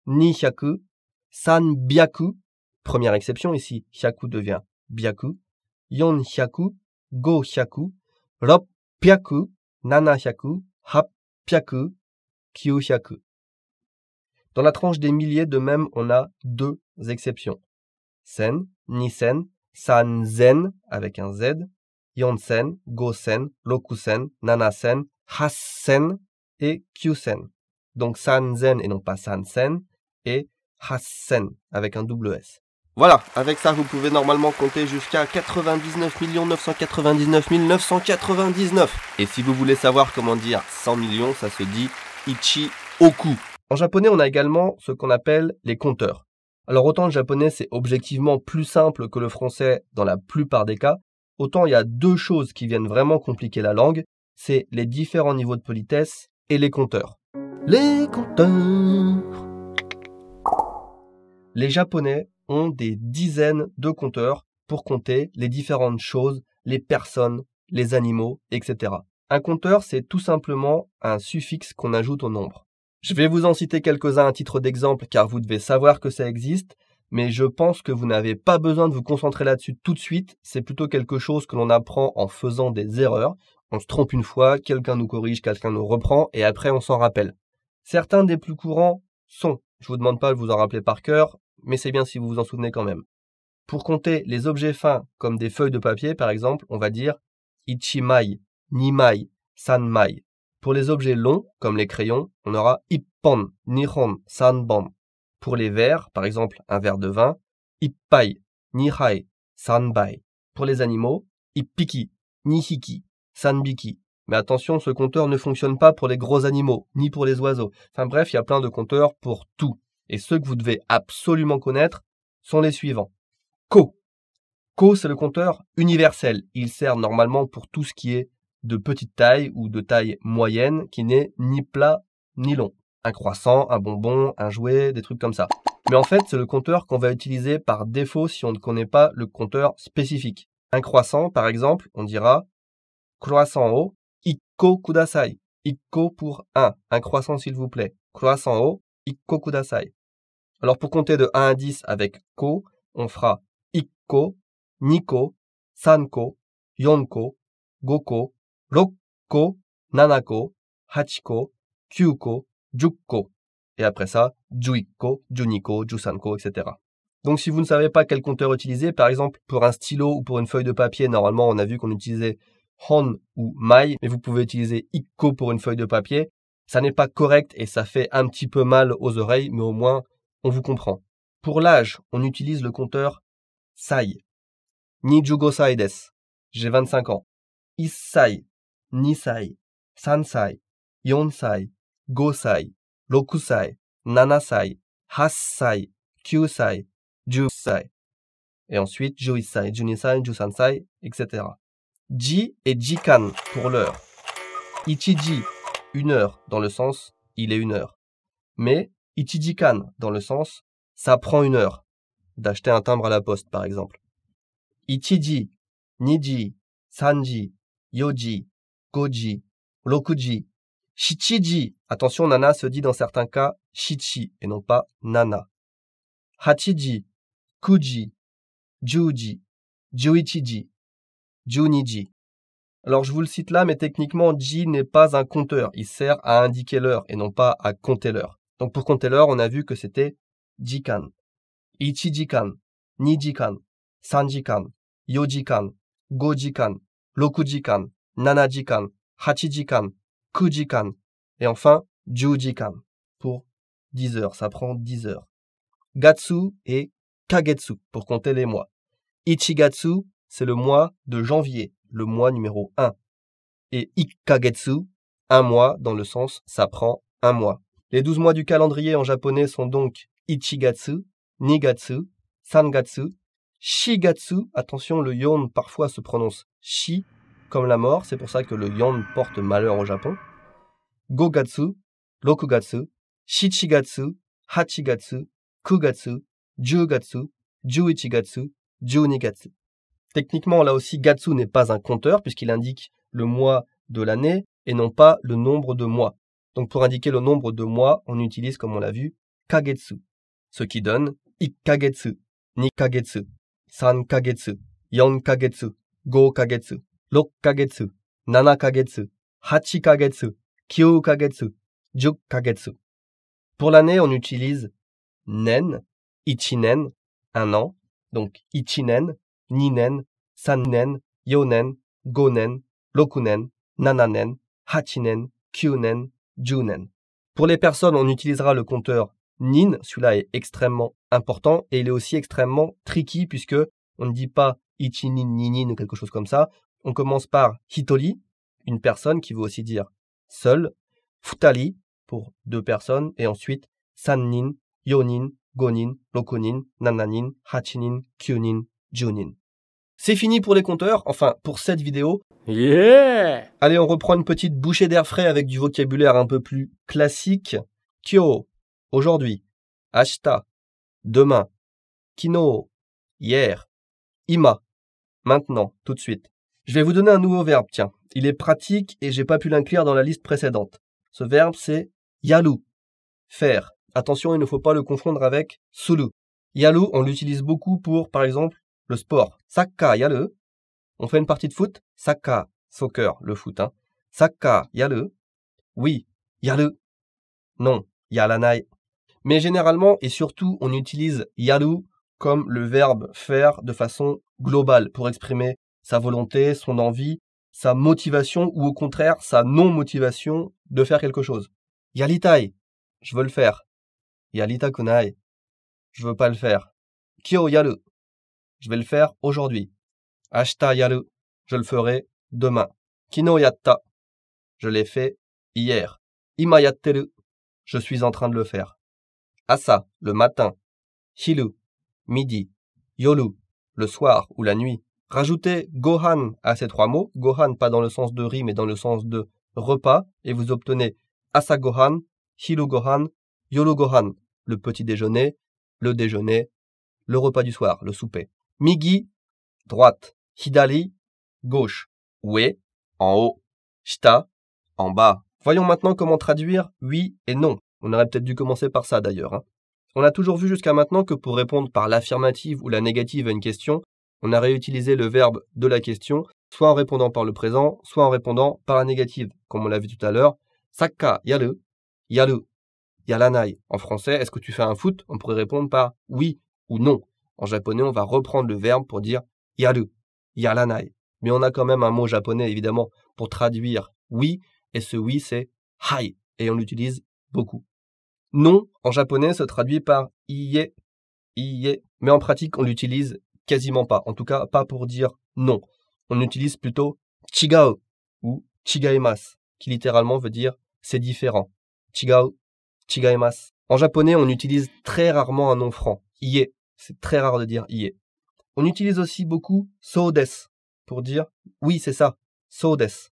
ni hyaku, san byaku, première exception ici, hyaku devient byaku, yon hyaku, go hyaku, rop pyaku, nana hyaku, hap pyaku, kyu hyaku. Dans la tranche des milliers de même, on a 2 exceptions. Sen, nisen, sanzen avec un Z, yonsen, gosen, rokusen, nanasen, hassen et kyusen. Donc sanzen et non pas sansen et hassen avec un double S. Voilà, avec ça vous pouvez normalement compter jusqu'à 99 999 999. Et si vous voulez savoir comment dire 100 millions, ça se dit ichi-oku. En japonais, on a également ce qu'on appelle les compteurs. Alors autant le japonais c'est objectivement plus simple que le français dans la plupart des cas, autant il y a 2 choses qui viennent vraiment compliquer la langue, c'est les différents niveaux de politesse et les compteurs. Les compteurs. Les japonais ont des dizaines de compteurs pour compter les différentes choses, les personnes, les animaux, etc. Un compteur c'est tout simplement un suffixe qu'on ajoute au nombre. Je vais vous en citer quelques-uns à titre d'exemple car vous devez savoir que ça existe, mais je pense que vous n'avez pas besoin de vous concentrer là-dessus tout de suite, c'est plutôt quelque chose que l'on apprend en faisant des erreurs. On se trompe une fois, quelqu'un nous corrige, quelqu'un nous reprend et après on s'en rappelle. Certains des plus courants sont, je vous demande pas de vous en rappeler par cœur, mais c'est bien si vous vous en souvenez quand même. Pour compter les objets fins comme des feuilles de papier par exemple, on va dire ichimai, nimai, sanmai. Pour les objets longs, comme les crayons, on aura ippon, nihon, sanbon. Pour les verres, par exemple un verre de vin, ippai, nihai, sanbai. Pour les animaux, ippiki, nihiki, sanbiki. Mais attention, ce compteur ne fonctionne pas pour les gros animaux, ni pour les oiseaux. Enfin bref, il y a plein de compteurs pour tout. Et ceux que vous devez absolument connaître sont les suivants. Ko. Ko, c'est le compteur universel. Il sert normalement pour tout ce qui est de petite taille ou de taille moyenne qui n'est ni plat ni long. Un croissant, un bonbon, un jouet, des trucs comme ça. Mais en fait, c'est le compteur qu'on va utiliser par défaut si on ne connaît pas le compteur spécifique. Un croissant, par exemple, on dira croissant o ikko kudasai. Ikko pour un croissant s'il vous plaît. Croissant o ikko kudasai. Alors pour compter de 1 à 10 avec ko, on fera ikko, niko, sanko, yonko, goko, rokko, nanako, hachiko, kyuko, jukko. Et après ça, juikko, juniko, jusanko, etc. Donc si vous ne savez pas quel compteur utiliser, par exemple pour un stylo ou pour une feuille de papier, normalement on a vu qu'on utilisait hon ou mai, mais vous pouvez utiliser ikko pour une feuille de papier. Ça n'est pas correct et ça fait un petit peu mal aux oreilles, mais au moins on vous comprend. Pour l'âge, on utilise le compteur sai. Nijugosai desu. J'ai 25 ans. Issai, nisai, sansai, yonsai, gosai, rokusai, nanasai, hassai, kyusai, jusai. Et ensuite, juisai, junisai, jusansai, etc. Ji et jikan pour l'heure. Ichiji, 1 heure, dans le sens il est 1 heure. Mais ichijikan, dans le sens ça prend 1 heure. D'acheter un timbre à la poste, par exemple. Ichiji, niji, sanji, yoji, goji, rokuji, shichiji. Attention, nana se dit dans certains cas shichi et non pas nana. Hachiji, kuji, juji, juichiji, juniji. Alors je vous le cite là, mais techniquement ji n'est pas un compteur. Il sert à indiquer l'heure et non pas à compter l'heure. Donc pour compter l'heure, on a vu que c'était jikan, ichijikan, nijikan, sanjikan, yojikan, gojikan, rokujikan, nanajikan, hachijikan, kujikan, et enfin, jujikan, pour 10 heures, ça prend 10 heures. Gatsu et kagetsu, pour compter les mois. Ichigatsu, c'est le mois de janvier, le mois numéro 1. Et ikkagetsu, 1 mois, dans le sens, ça prend 1 mois. Les 12 mois du calendrier en japonais sont donc Ichigatsu, Nigatsu, Sangatsu, Shigatsu, attention, le yon parfois se prononce shi, comme la mort, c'est pour ça que le yon porte malheur au Japon. Gogatsu, Rokugatsu, Shichigatsu, Hachigatsu, Kugatsu, Jugatsu, Juichigatsu, Junigatsu. Techniquement, là aussi, gatsu n'est pas un compteur puisqu'il indique le mois de l'année et non pas le nombre de mois. Donc pour indiquer le nombre de mois, on utilise, comme on l'a vu, kagetsu, ce qui donne ikkagetsu, nikagetsu, sankagetsu, yonkagetsu, gokagetsu, rokkagetsu, nanakagetsu, hachikagetsu, kyukagetsu, jukagetsu. Pour l'année, on utilise nen, ichinen, un an, donc ichinen, ninen, sannen, yonen, gonen, rokunen, nananen, hachinen, kyunen, junen. Pour les personnes, on utilisera le compteur nin, celui-là est extrêmement important et il est aussi extrêmement tricky puisque on ne dit pas ichinin, ninin ou quelque chose comme ça. On commence par hitori, une personne qui veut aussi dire seul, futari pour deux personnes et ensuite sannin, yonin, gonin, rokunin, nananin, hachinin, kyunin, junin. C'est fini pour les compteurs, enfin pour cette vidéo. Yeah! Allez, on reprend une petite bouchée d'air frais avec du vocabulaire un peu plus classique. Kyo, aujourd'hui. Ashita, demain. Kino, hier. Ima, maintenant, tout de suite. Je vais vous donner un nouveau verbe, tiens. Il est pratique et j'ai pas pu l'inclure dans la liste précédente. Ce verbe, c'est yaru, faire. Attention, il ne faut pas le confondre avec suru. Yaru, on l'utilise beaucoup pour, par exemple, le sport. Sakka yaru. On fait une partie de foot. Sakka, soccer, le foot. Sakka yaru. Oui, yaru. Non, yaranai. Mais généralement et surtout, on utilise yaru comme le verbe faire de façon globale pour exprimer sa volonté, son envie, sa motivation ou au contraire sa non-motivation de faire quelque chose. Yaritai, je veux le faire. Yaritakunai, je veux pas le faire. Kyo yaru, je vais le faire aujourd'hui. Ashita yaru, je le ferai demain. Kino yatta, je l'ai fait hier. Ima yatteru, je suis en train de le faire. Asa, le matin. Hiru, midi. Yoru, le soir ou la nuit. Rajoutez gohan à ces trois mots. Gohan pas dans le sens de riz mais dans le sens de repas. Et vous obtenez asa gohan, hiru gohan, yoru gohan, le petit déjeuner, le repas du soir, le souper. Migi, droite. Hidari, gauche. Ue, en haut. Shita, en bas. Voyons maintenant comment traduire oui et non. On aurait peut-être dû commencer par ça d'ailleurs. On a toujours vu jusqu'à maintenant que pour répondre par l'affirmative ou la négative à une question, on a réutilisé le verbe de la question, soit en répondant par le présent, soit en répondant par la négative, comme on l'a vu tout à l'heure. Sakka yaru, yaru, yaranai. En français, est-ce que tu fais un foot? On pourrait répondre par oui ou non. En japonais, on va reprendre le verbe pour dire yaru, yaranai. Mais on a quand même un mot japonais, évidemment, pour traduire oui, et ce oui, c'est hai, et on l'utilise beaucoup. Non, en japonais, se traduit par iie, mais en pratique, on l'utilise quasiment pas. En tout cas, pas pour dire non. On utilise plutôt chigau ou chigaimasu, qui littéralement veut dire c'est différent. Chigau, chigaimasu. En japonais, on utilise très rarement un nom franc. Ie, c'est très rare de dire ie. On utilise aussi beaucoup so desu pour dire oui, c'est ça, so desu.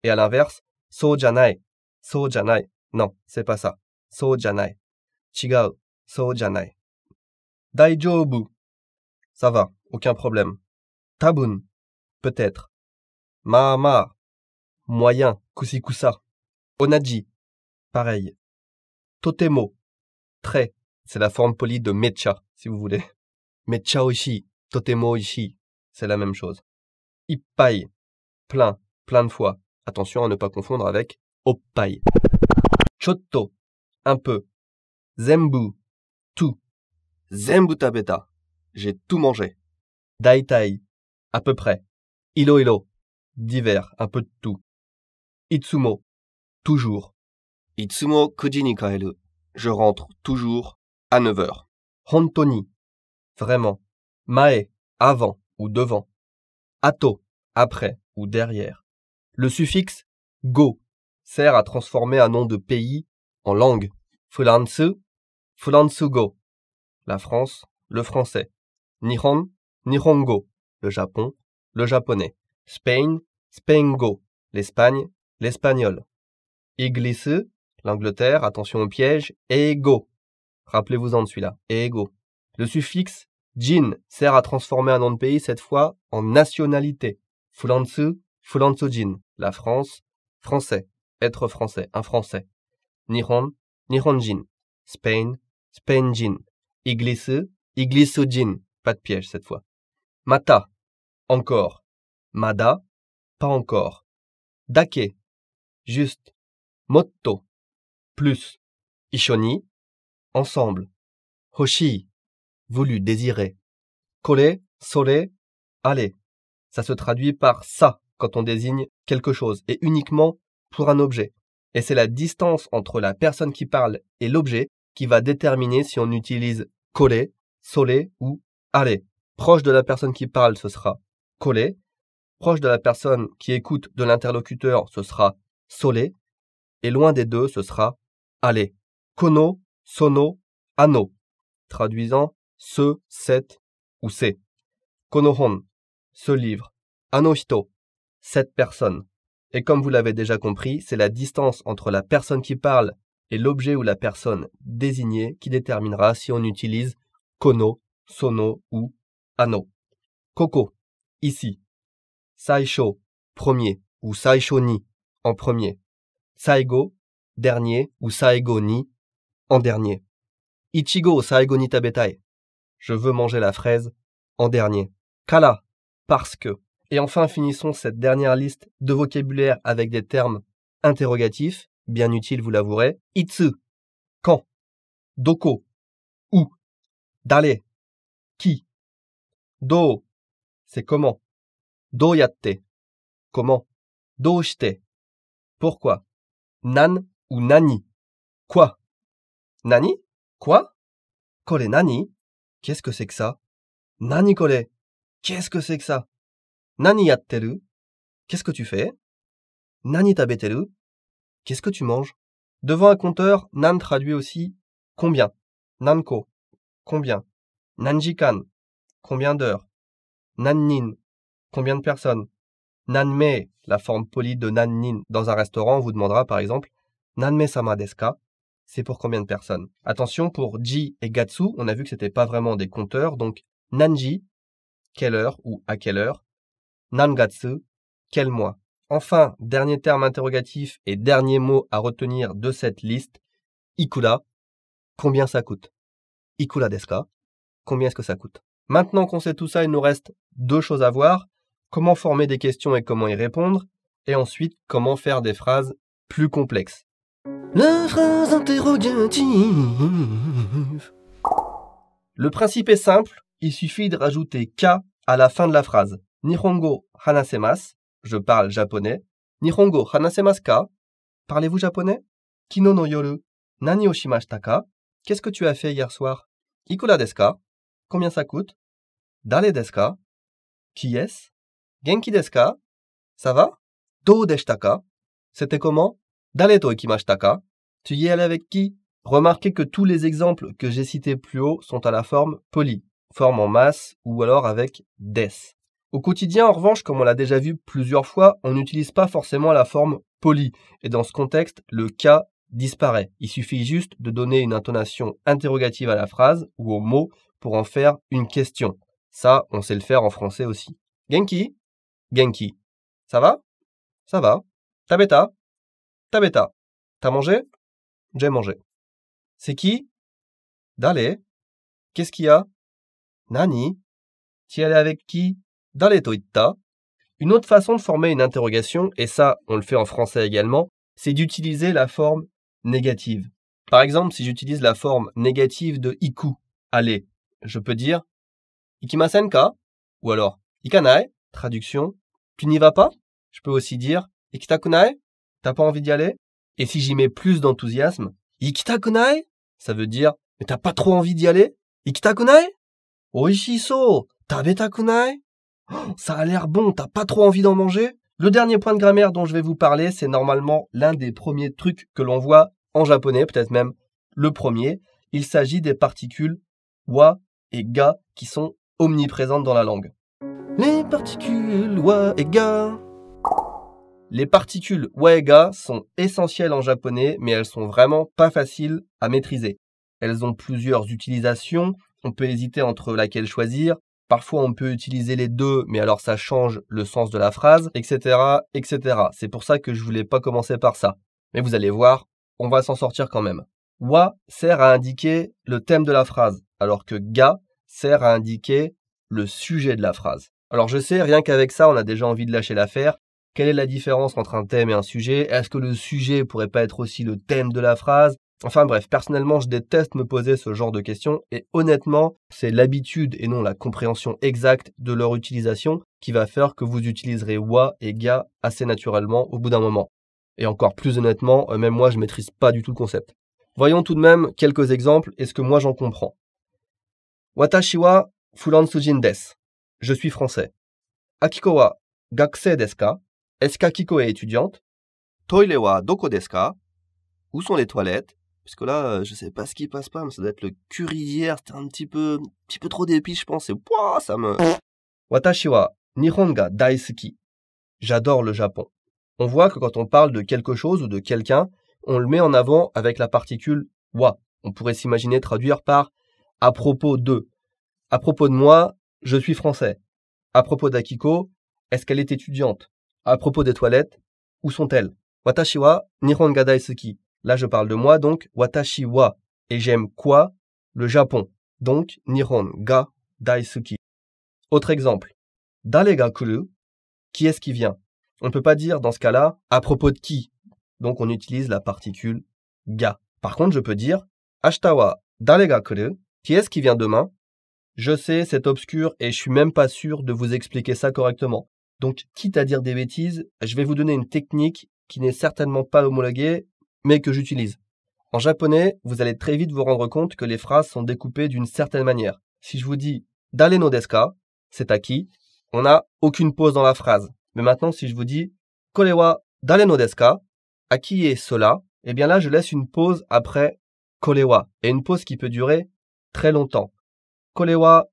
Et à l'inverse, so janai, so janai. Non, c'est pas ça. So janai. Chigau, so janai. Daijoubu. Ça va, aucun problème. Tabun. Peut-être. Ma. Moyen. Kusikusa. Onaji. Pareil. Totemo. Très. C'est la forme polie de mecha, si vous voulez. Mecha oishi. Totemo oishi. C'est la même chose. Ippai. Plein. Plein de fois. Attention à ne pas confondre avec oppai. Chotto. Un peu. Zenbu. Tout. Zenbu tabeta. J'ai tout mangé. Daitai. À peu près. Ilo. Divers. Un peu de tout. Itsumo. Toujours. Itsumo 9 時に帰る. Je rentre toujours à 9 heures. Hontoni. Vraiment. Mae. Avant ou devant. Ato. Après ou derrière. Le suffixe go sert à transformer un nom de pays en langue. Furansu, Furansugo. La France, le français. Nihon, Nihongo, le Japon, le japonais. Spain, Spaingo, l'Espagne, l'espagnol. Iglisse, l'Angleterre, attention au piège, ego. Rappelez-vous-en de celui-là, ego. Le suffixe jin sert à transformer un nom de pays, cette fois en nationalité. Furansu, Furansujin, la France, français, être français, un français. Nihon, Nihonjin. Spain, Spainjin. Iglisse, Iglissujin, pas de piège cette fois. Mata, encore. Mada, pas encore. Dake, juste. Motto, plus. Ishoni, ensemble. Hoshi, voulu, désiré. Kore, sore, allez. Ça se traduit par ça quand on désigne quelque chose et uniquement pour un objet. Et c'est la distance entre la personne qui parle et l'objet qui va déterminer si on utilise kore, sore ou allez. Proche de la personne qui parle, ce sera kore. Proche de la personne qui écoute de l'interlocuteur, ce sera sore. Et loin des deux, ce sera allez. Kono, sono, ano. Traduisant ce, cette ou c'est. Konohon, ce livre. Ano hito, cette personne. Et comme vous l'avez déjà compris, c'est la distance entre la personne qui parle et l'objet ou la personne désignée qui déterminera si on utilise kono, sono ou ano. Koko, ici. Saisho, premier, ou saisho ni, en premier. Saigo, dernier, ou saigo ni, en dernier. Ichigo o saigo ni tabetai. Je veux manger la fraise, en dernier. Kara, parce que. Et enfin, finissons cette dernière liste de vocabulaire avec des termes interrogatifs, bien utiles, vous l'avouerez. Itsu, quand. Doko, où. Dare, qui. Do, c'est comment. Doyatte, comment. Doshite, pourquoi. Nan ou nani, quoi. Nani, quoi. Kore nani, qu'est-ce que c'est que ça. Nani kore, qu'est-ce que c'est que ça. Nani yatteru, qu'est-ce que tu fais. Nani tabeteru, qu'est-ce que tu manges. Devant un compteur, nan traduit aussi combien. Nanko, combien. Nanjikan, combien d'heures. Nannin, combien de personnes. Nanme, la forme polie de nannin. Dans un restaurant, on vous demandera par exemple Nanme-sama desu ka, c'est pour combien de personnes. Attention, pour ji et gatsu, on a vu que c'était pas vraiment des compteurs, donc nanji, quelle heure ou à quelle heure. Nangatsu, quel mois. Enfin, dernier terme interrogatif et dernier mot à retenir de cette liste, ikura, combien ça coûte. Ikura desu ka, combien est-ce que ça coûte. Maintenant qu'on sait tout ça, il nous reste deux choses à voir. Comment former des questions et comment y répondre. Et ensuite, comment faire des phrases plus complexes. La phrase interrogative. Le principe est simple, il suffit de rajouter « ka » à la fin de la phrase. Nihongo hanasemasu, je parle japonais. Nihongo hanasemasu ka, parlez-vous japonais? Kino no yoru, nani o shimashita ka? Qu'est-ce que tu as fait hier soir? Ikura desu ka? Combien ça coûte? Dare desu ka? Qui est-ce? Genki desu ka? Ça va? Dou deshita ka? C'était comment? Dare to ikimashita ka? Tu y es allé avec qui? Remarquez que tous les exemples que j'ai cités plus haut sont à la forme polie, forme en masse ou alors avec des. Au quotidien, en revanche, comme on l'a déjà vu plusieurs fois, on n'utilise pas forcément la forme polie. Et dans ce contexte, le ka disparaît. Il suffit juste de donner une intonation interrogative à la phrase ou au mot pour en faire une question. Ça, on sait le faire en français aussi. Genki? Genki. Ça va? Ça va. Tabeta? Tabeta. T'as mangé? J'ai mangé. C'est qui? Dare. Qu'est-ce qu'il y a? Nani? Tu es allé avec qui? Dare to itta. Une autre façon de former une interrogation, et ça, on le fait en français également, c'est d'utiliser la forme négative. Par exemple, si j'utilise la forme négative de iku, aller, je peux dire ikimasen ka? Ou alors ikanai, traduction, tu n'y vas pas? Je peux aussi dire ikitakunai? T'as pas envie d'y aller? Et si j'y mets plus d'enthousiasme, ikitakunai? Ça veut dire mais t'as pas trop envie d'y aller? Ikitakunai? Oishiso, tabetakunai? Oh, ça a l'air bon, t'as pas trop envie d'en manger? Le dernier point de grammaire dont je vais vous parler, c'est normalement l'un des premiers trucs que l'on voit en japonais, peut-être même le premier. Il s'agit des particules wa et ga qui sont omniprésente dans la langue. Les particules wa et ga. Les particules wa et ga sont essentielles en japonais, mais elles sont vraiment pas faciles à maîtriser. Elles ont plusieurs utilisations, on peut hésiter entre laquelle choisir, parfois on peut utiliser les deux, mais alors ça change le sens de la phrase, etc., etc. C'est pour ça que je voulais pas commencer par ça. Mais vous allez voir, on va s'en sortir quand même. Wa sert à indiquer le thème de la phrase, alors que ga sert à indiquer le sujet de la phrase. Alors je sais, rien qu'avec ça, on a déjà envie de lâcher l'affaire. Quelle est la différence entre un thème et un sujet? Est-ce que le sujet pourrait pas être aussi le thème de la phrase? Enfin bref, personnellement, je déteste me poser ce genre de questions et honnêtement, c'est l'habitude et non la compréhension exacte de leur utilisation qui va faire que vous utiliserez wa et ga assez naturellement au bout d'un moment. Et encore plus honnêtement, même moi, je maîtrise pas du tout le concept. Voyons tout de même quelques exemples et ce que moi j'en comprends. Watashi wa Furansujin desu. Je suis français. Akiko wa gakusei desu ka? Est-ce qu'Akiko est étudiante? Toire wa doko desu ka? Où sont les toilettes? Puisque là, je sais pas ce qui passe pas, mais ça doit être le curry hier, c'était un petit peu trop d'épices, je pense, et pouah, ça me... Watashi wa Nihon ga daisuki. J'adore le Japon. On voit que quand on parle de quelque chose ou de quelqu'un, on le met en avant avec la particule wa. On pourrait s'imaginer traduire par à propos de. À propos de moi, je suis français. À propos d'Akiko, est-ce qu'elle est étudiante? À propos des toilettes, où sont-elles? Watashi wa Nihon ga daisuki. Là, je parle de moi, donc watashi wa. Et j'aime quoi? Le Japon. Donc, Nihon ga daisuki. Autre exemple. Dare ga kuru? Qui est-ce qui vient? On ne peut pas dire dans ce cas-là à propos de qui. Donc, on utilise la particule ga. Par contre, je peux dire ashita wa dare ga kuru? Qui est-ce qui vient demain? Je sais, c'est obscur et je suis même pas sûr de vous expliquer ça correctement. Donc, quitte à dire des bêtises, je vais vous donner une technique qui n'est certainement pas homologuée, mais que j'utilise. En japonais, vous allez très vite vous rendre compte que les phrases sont découpées d'une certaine manière. Si je vous dis « Dare no desu ka ?» c'est à qui? On n'a aucune pause dans la phrase. Mais maintenant, si je vous dis « Kore wa dare no desu ka ?» à qui est cela? Eh bien là, je laisse une pause après « kore wa » et une pause qui peut durer très longtemps. « Kore wa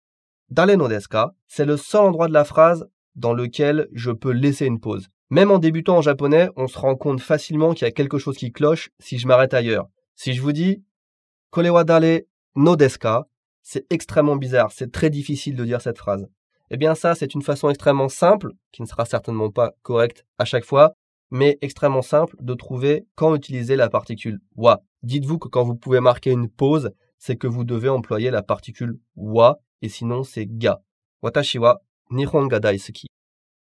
dare no desu ka ?» c'est le seul endroit de la phrase dans lequel je peux laisser une pause. Même en débutant en japonais, on se rend compte facilement qu'il y a quelque chose qui cloche si je m'arrête ailleurs. Si je vous dis « Kore wa dare no desu ka ?» c'est extrêmement bizarre, c'est très difficile de dire cette phrase. Eh bien ça, c'est une façon extrêmement simple, qui ne sera certainement pas correcte à chaque fois, mais extrêmement simple de trouver quand utiliser la particule wa. Dites-vous que quand vous pouvez marquer une pause, c'est que vous devez employer la particule wa, et sinon c'est ga. Watashi wa Nihon ga daisuki.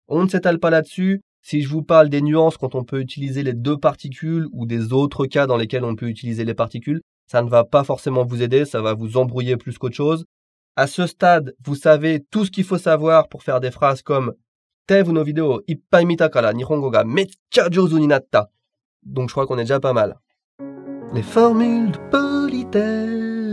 On ne s'étale pas là-dessus. Si je vous parle des nuances quand on peut utiliser les deux particules ou des autres cas dans lesquels on peut utiliser les particules, ça ne va pas forcément vous aider, ça va vous embrouiller plus qu'autre chose. À ce stade, vous savez tout ce qu'il faut savoir pour faire des phrases comme « Tevu no video ippai mita kara nihongo ga meccha jouzu ni natta ». Donc je crois qu'on est déjà pas mal. Les formules de politesse.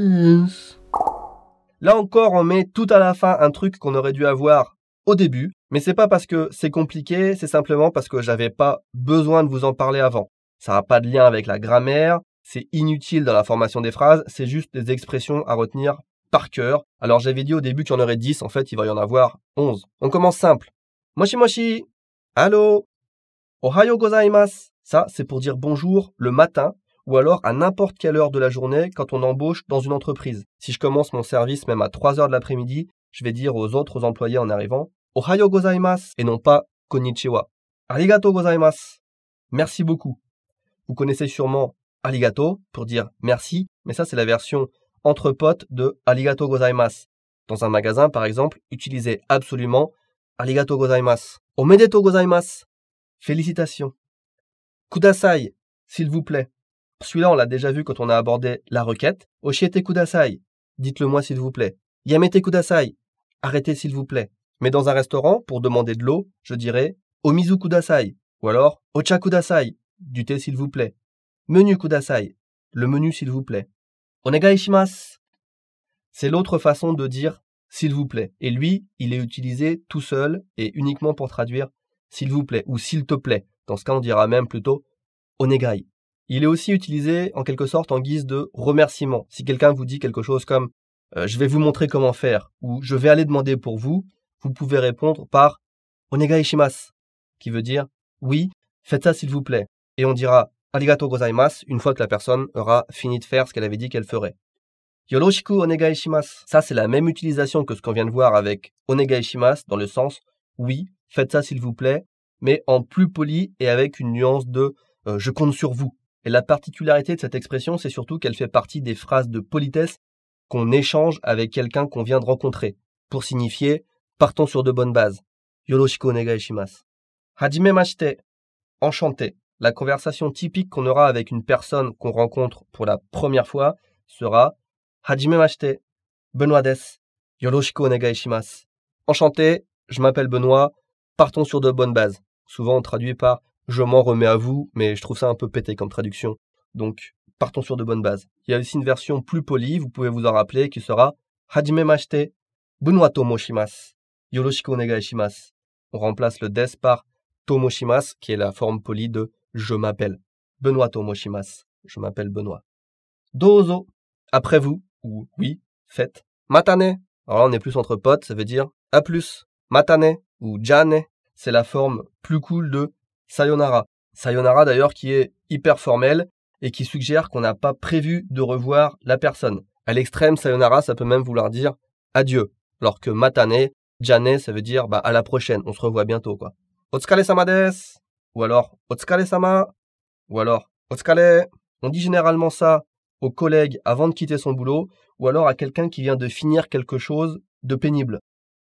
Là encore, on met tout à la fin un truc qu'on aurait dû avoir au début, mais c'est pas parce que c'est compliqué, c'est simplement parce que j'avais pas besoin de vous en parler avant. Ça n'a pas de lien avec la grammaire, c'est inutile dans la formation des phrases, c'est juste des expressions à retenir par cœur. Alors j'avais dit au début qu'il y en aurait 10, en fait il va y en avoir 11. On commence simple. Moshi moshi, allô, ohayo gozaimasu. Ça, c'est pour dire bonjour le matin, ou alors à n'importe quelle heure de la journée quand on embauche dans une entreprise. Si je commence mon service même à 3 heures de l'après-midi, je vais dire aux autres employés en arrivant Ohayo gozaimasu et non pas konnichiwa. Arigato gozaimasu. Merci beaucoup. Vous connaissez sûrement arigato pour dire merci, mais ça c'est la version entre potes de arigato gozaimasu. Dans un magasin par exemple, utilisez absolument arigato gozaimasu. Omedetou gozaimasu. Félicitations. Kudasai, s'il vous plaît. Celui-là on l'a déjà vu quand on a abordé la requête. Oshiete kudasai. Dites-le moi s'il vous plaît. Yamete kudasai. Arrêtez s'il vous plaît. Mais dans un restaurant, pour demander de l'eau, je dirais Omizu kudasai. Ou alors Ocha kudasai. Du thé s'il vous plaît. Menu kudasai. Le menu s'il vous plaît. Onegai shimasu. C'est l'autre façon de dire s'il vous plaît. Et lui, il est utilisé tout seul et uniquement pour traduire s'il vous plaît ou s'il te plaît. Dans ce cas, on dira même plutôt onegai. Il est aussi utilisé en quelque sorte en guise de remerciement. Si quelqu'un vous dit quelque chose comme je vais vous montrer comment faire ou je vais aller demander pour vous, vous pouvez répondre par onegai shimasu, qui veut dire oui, faites ça s'il vous plaît. Et on dira arigatou gozaimasu une fois que la personne aura fini de faire ce qu'elle avait dit qu'elle ferait. Yoroshiku onegai shimasu. Ça, c'est la même utilisation que ce qu'on vient de voir avec onegai shimasu dans le sens oui, faites ça s'il vous plaît, mais en plus poli et avec une nuance de je compte sur vous. Et la particularité de cette expression, c'est surtout qu'elle fait partie des phrases de politesse qu'on échange avec quelqu'un qu'on vient de rencontrer, pour signifier partons sur de bonnes bases. Yoroshiku onegai shimasu. Hajimemashite, enchanté. La conversation typique qu'on aura avec une personne qu'on rencontre pour la première fois sera Hajimemashite, Benoît desu. Yoroshiku onegai shimasu. Enchanté, je m'appelle Benoît, partons sur de bonnes bases. Souvent on traduit par je m'en remets à vous, mais je trouve ça un peu pété comme traduction. Donc, partons sur de bonnes bases. Il y a aussi une version plus polie, vous pouvez vous en rappeler, qui sera Hajimemashite, Benoît tomoshimasu. Yoroshiku onegai shimasu. On remplace le des par tomoshimasu, qui est la forme polie de je m'appelle. Benoît tomoshimasu. Je m'appelle Benoît. Dozo. Après vous, ou oui, faites. Matane. Alors là, on est plus entre potes, ça veut dire à plus. Matane ou jane, c'est la forme plus cool de sayonara. Sayonara d'ailleurs qui est hyper formel et qui suggère qu'on n'a pas prévu de revoir la personne. À l'extrême, sayonara, ça peut même vouloir dire adieu. Alors que matane, jane, ça veut dire à la prochaine, on se revoit bientôt quoi. Otsukare-sama desu. Ou alors otsukare-sama. Ou alors otsukare. On dit généralement ça aux collègues avant de quitter son boulot ou alors à quelqu'un qui vient de finir quelque chose de pénible.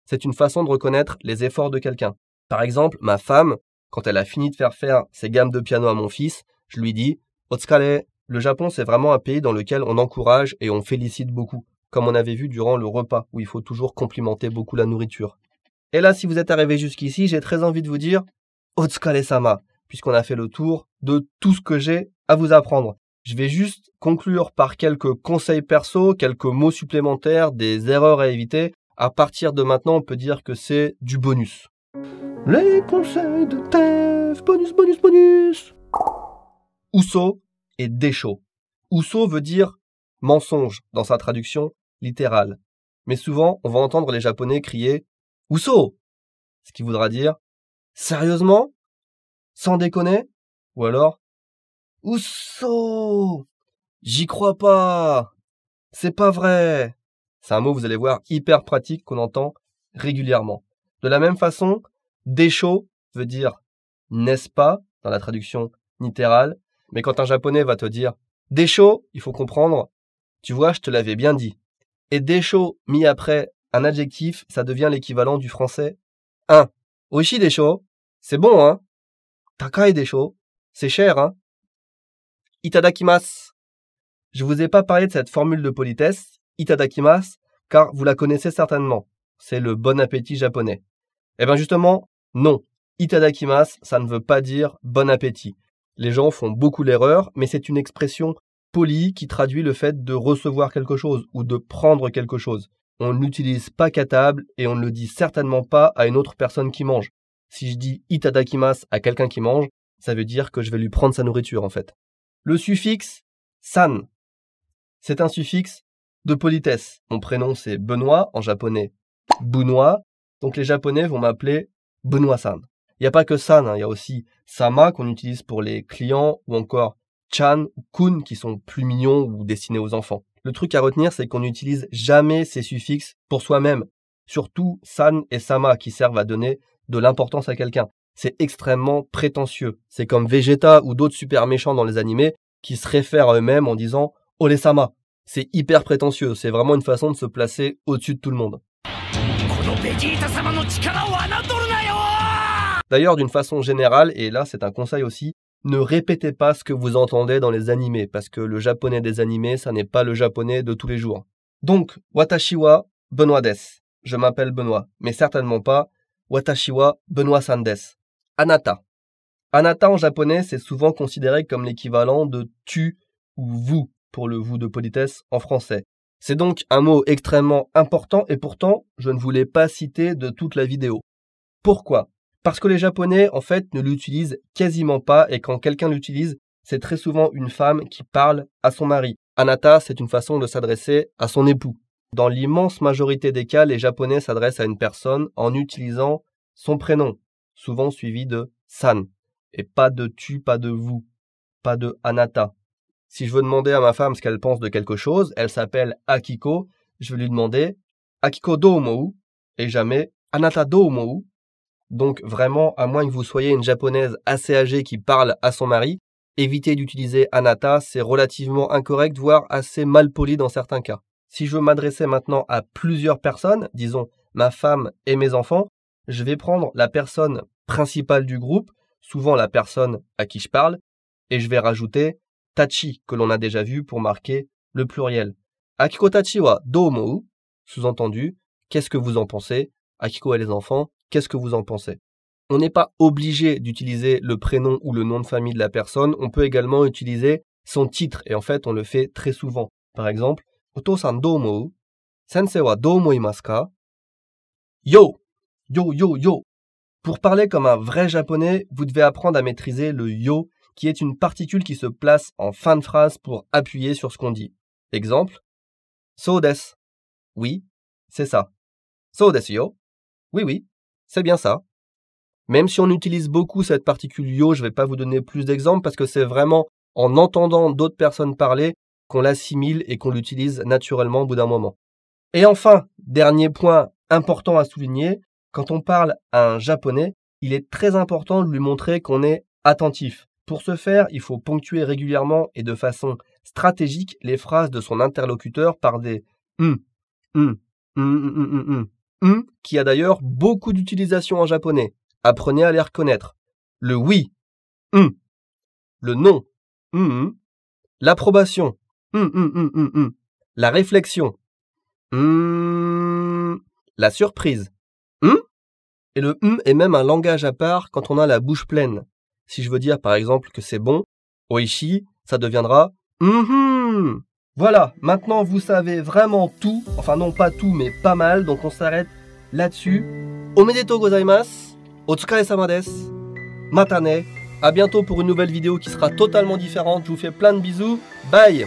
C'est une façon de reconnaître les efforts de quelqu'un. Par exemple, ma femme, quand elle a fini de faire ses gammes de piano à mon fils, je lui dis « Otsukare ». Le Japon, c'est vraiment un pays dans lequel on encourage et on félicite beaucoup, comme on avait vu durant le repas, où il faut toujours complimenter beaucoup la nourriture. Et là, si vous êtes arrivé jusqu'ici, j'ai très envie de vous dire « Otsukare-sama », puisqu'on a fait le tour de tout ce que j'ai à vous apprendre. Je vais juste conclure par quelques conseils perso, quelques mots supplémentaires, des erreurs à éviter. À partir de maintenant, on peut dire que c'est du bonus. Les conseils de Tev, bonus. Uso et desho. Uso veut dire mensonge dans sa traduction littérale. Mais souvent, on va entendre les Japonais crier Uso, ce qui voudra dire sérieusement, sans déconner, ou alors Uso, j'y crois pas, c'est pas vrai. C'est un mot, vous allez voir, hyper pratique qu'on entend régulièrement. De la même façon, desho veut dire n'est-ce pas dans la traduction littérale, mais quand un japonais va te dire desho, il faut comprendre, tu vois, je te l'avais bien dit. Et desho mis après un adjectif, ça devient l'équivalent du français 1. Oishi desho, c'est bon, hein. Takai desho, c'est cher, hein. Itadakimasu. Je vous ai pas parlé de cette formule de politesse, itadakimasu, car vous la connaissez certainement. C'est le bon appétit japonais. Eh bien justement, non. Itadakimasu, ça ne veut pas dire bon appétit. Les gens font beaucoup l'erreur, mais c'est une expression polie qui traduit le fait de recevoir quelque chose ou de prendre quelque chose. On ne l'utilise pas qu'à table et on ne le dit certainement pas à une autre personne qui mange. Si je dis itadakimasu à quelqu'un qui mange, ça veut dire que je vais lui prendre sa nourriture en fait. Le suffixe san, c'est un suffixe de politesse. Mon prénom c'est Benoît, en japonais Benoît, donc les japonais vont m'appeler Benoît-san. Il n'y a pas que san, il y a aussi sama qu'on utilise pour les clients ou encore chan ou kun qui sont plus mignons ou destinés aux enfants. Le truc à retenir, c'est qu'on n'utilise jamais ces suffixes pour soi-même. Surtout san et sama qui servent à donner de l'importance à quelqu'un. C'est extrêmement prétentieux. C'est comme Vegeta ou d'autres super méchants dans les animés qui se réfèrent à eux-mêmes en disant « Ole-sama ». C'est hyper prétentieux. C'est vraiment une façon de se placer au-dessus de tout le monde. D'ailleurs, d'une façon générale, et là c'est un conseil aussi, ne répétez pas ce que vous entendez dans les animés, parce que le japonais des animés, ça n'est pas le japonais de tous les jours. Donc, watashi wa Benoît desu. Je m'appelle Benoît, mais certainement pas watashi wa Benoît-san desu. Anata. Anata en japonais, c'est souvent considéré comme l'équivalent de tu ou vous, pour le vous de politesse en français. C'est donc un mot extrêmement important et pourtant, je ne vous l'ai pas cité de toute la vidéo. Pourquoi ? Parce que les Japonais, en fait, ne l'utilisent quasiment pas et quand quelqu'un l'utilise, c'est très souvent une femme qui parle à son mari. Anata, c'est une façon de s'adresser à son époux. Dans l'immense majorité des cas, les Japonais s'adressent à une personne en utilisant son prénom, souvent suivi de san, et pas de tu, pas de vous, pas de anata. Si je veux demander à ma femme ce qu'elle pense de quelque chose, elle s'appelle Akiko, je vais lui demander Akiko do omou et jamais Anata do omou. Donc vraiment, à moins que vous soyez une japonaise assez âgée qui parle à son mari, évitez d'utiliser anata, c'est relativement incorrect, voire assez mal poli dans certains cas. Si je veux m'adresser maintenant à plusieurs personnes, disons ma femme et mes enfants, je vais prendre la personne principale du groupe, souvent la personne à qui je parle, et je vais rajouter tachi que l'on a déjà vu pour marquer le pluriel. Akiko tachi wa do omou, sous-entendu, qu'est-ce que vous en pensez? Akiko et les enfants, qu'est-ce que vous en pensez? On n'est pas obligé d'utiliser le prénom ou le nom de famille de la personne, on peut également utiliser son titre, et en fait on le fait très souvent. Par exemple, Oto-san do omou? Sensei wa do omoimasu ka? Yo! Yo, yo, yo! Pour parler comme un vrai japonais, vous devez apprendre à maîtriser le yo, qui est une particule qui se place en fin de phrase pour appuyer sur ce qu'on dit. Exemple, so desu. Oui, c'est ça. So desu yo. Oui, oui, c'est bien ça. Même si on utilise beaucoup cette particule yo, je ne vais pas vous donner plus d'exemples parce que c'est vraiment en entendant d'autres personnes parler qu'on l'assimile et qu'on l'utilise naturellement au bout d'un moment. Et enfin, dernier point important à souligner, quand on parle à un japonais, il est très important de lui montrer qu'on est attentif. Pour ce faire, il faut ponctuer régulièrement et de façon stratégique les phrases de son interlocuteur par des qui a d'ailleurs beaucoup d'utilisation en japonais. Apprenez à les reconnaître. Le oui, le non, l'approbation, la réflexion, la surprise, et le est même un langage à part quand on a la bouche pleine. Si je veux dire par exemple que c'est bon, oishi, ça deviendra Voilà, maintenant vous savez vraiment tout, enfin non pas tout mais pas mal, donc on s'arrête là-dessus. Omedetou gozaimasu, otsukaresama desu, mata ne, à bientôt pour une nouvelle vidéo qui sera totalement différente, je vous fais plein de bisous, bye!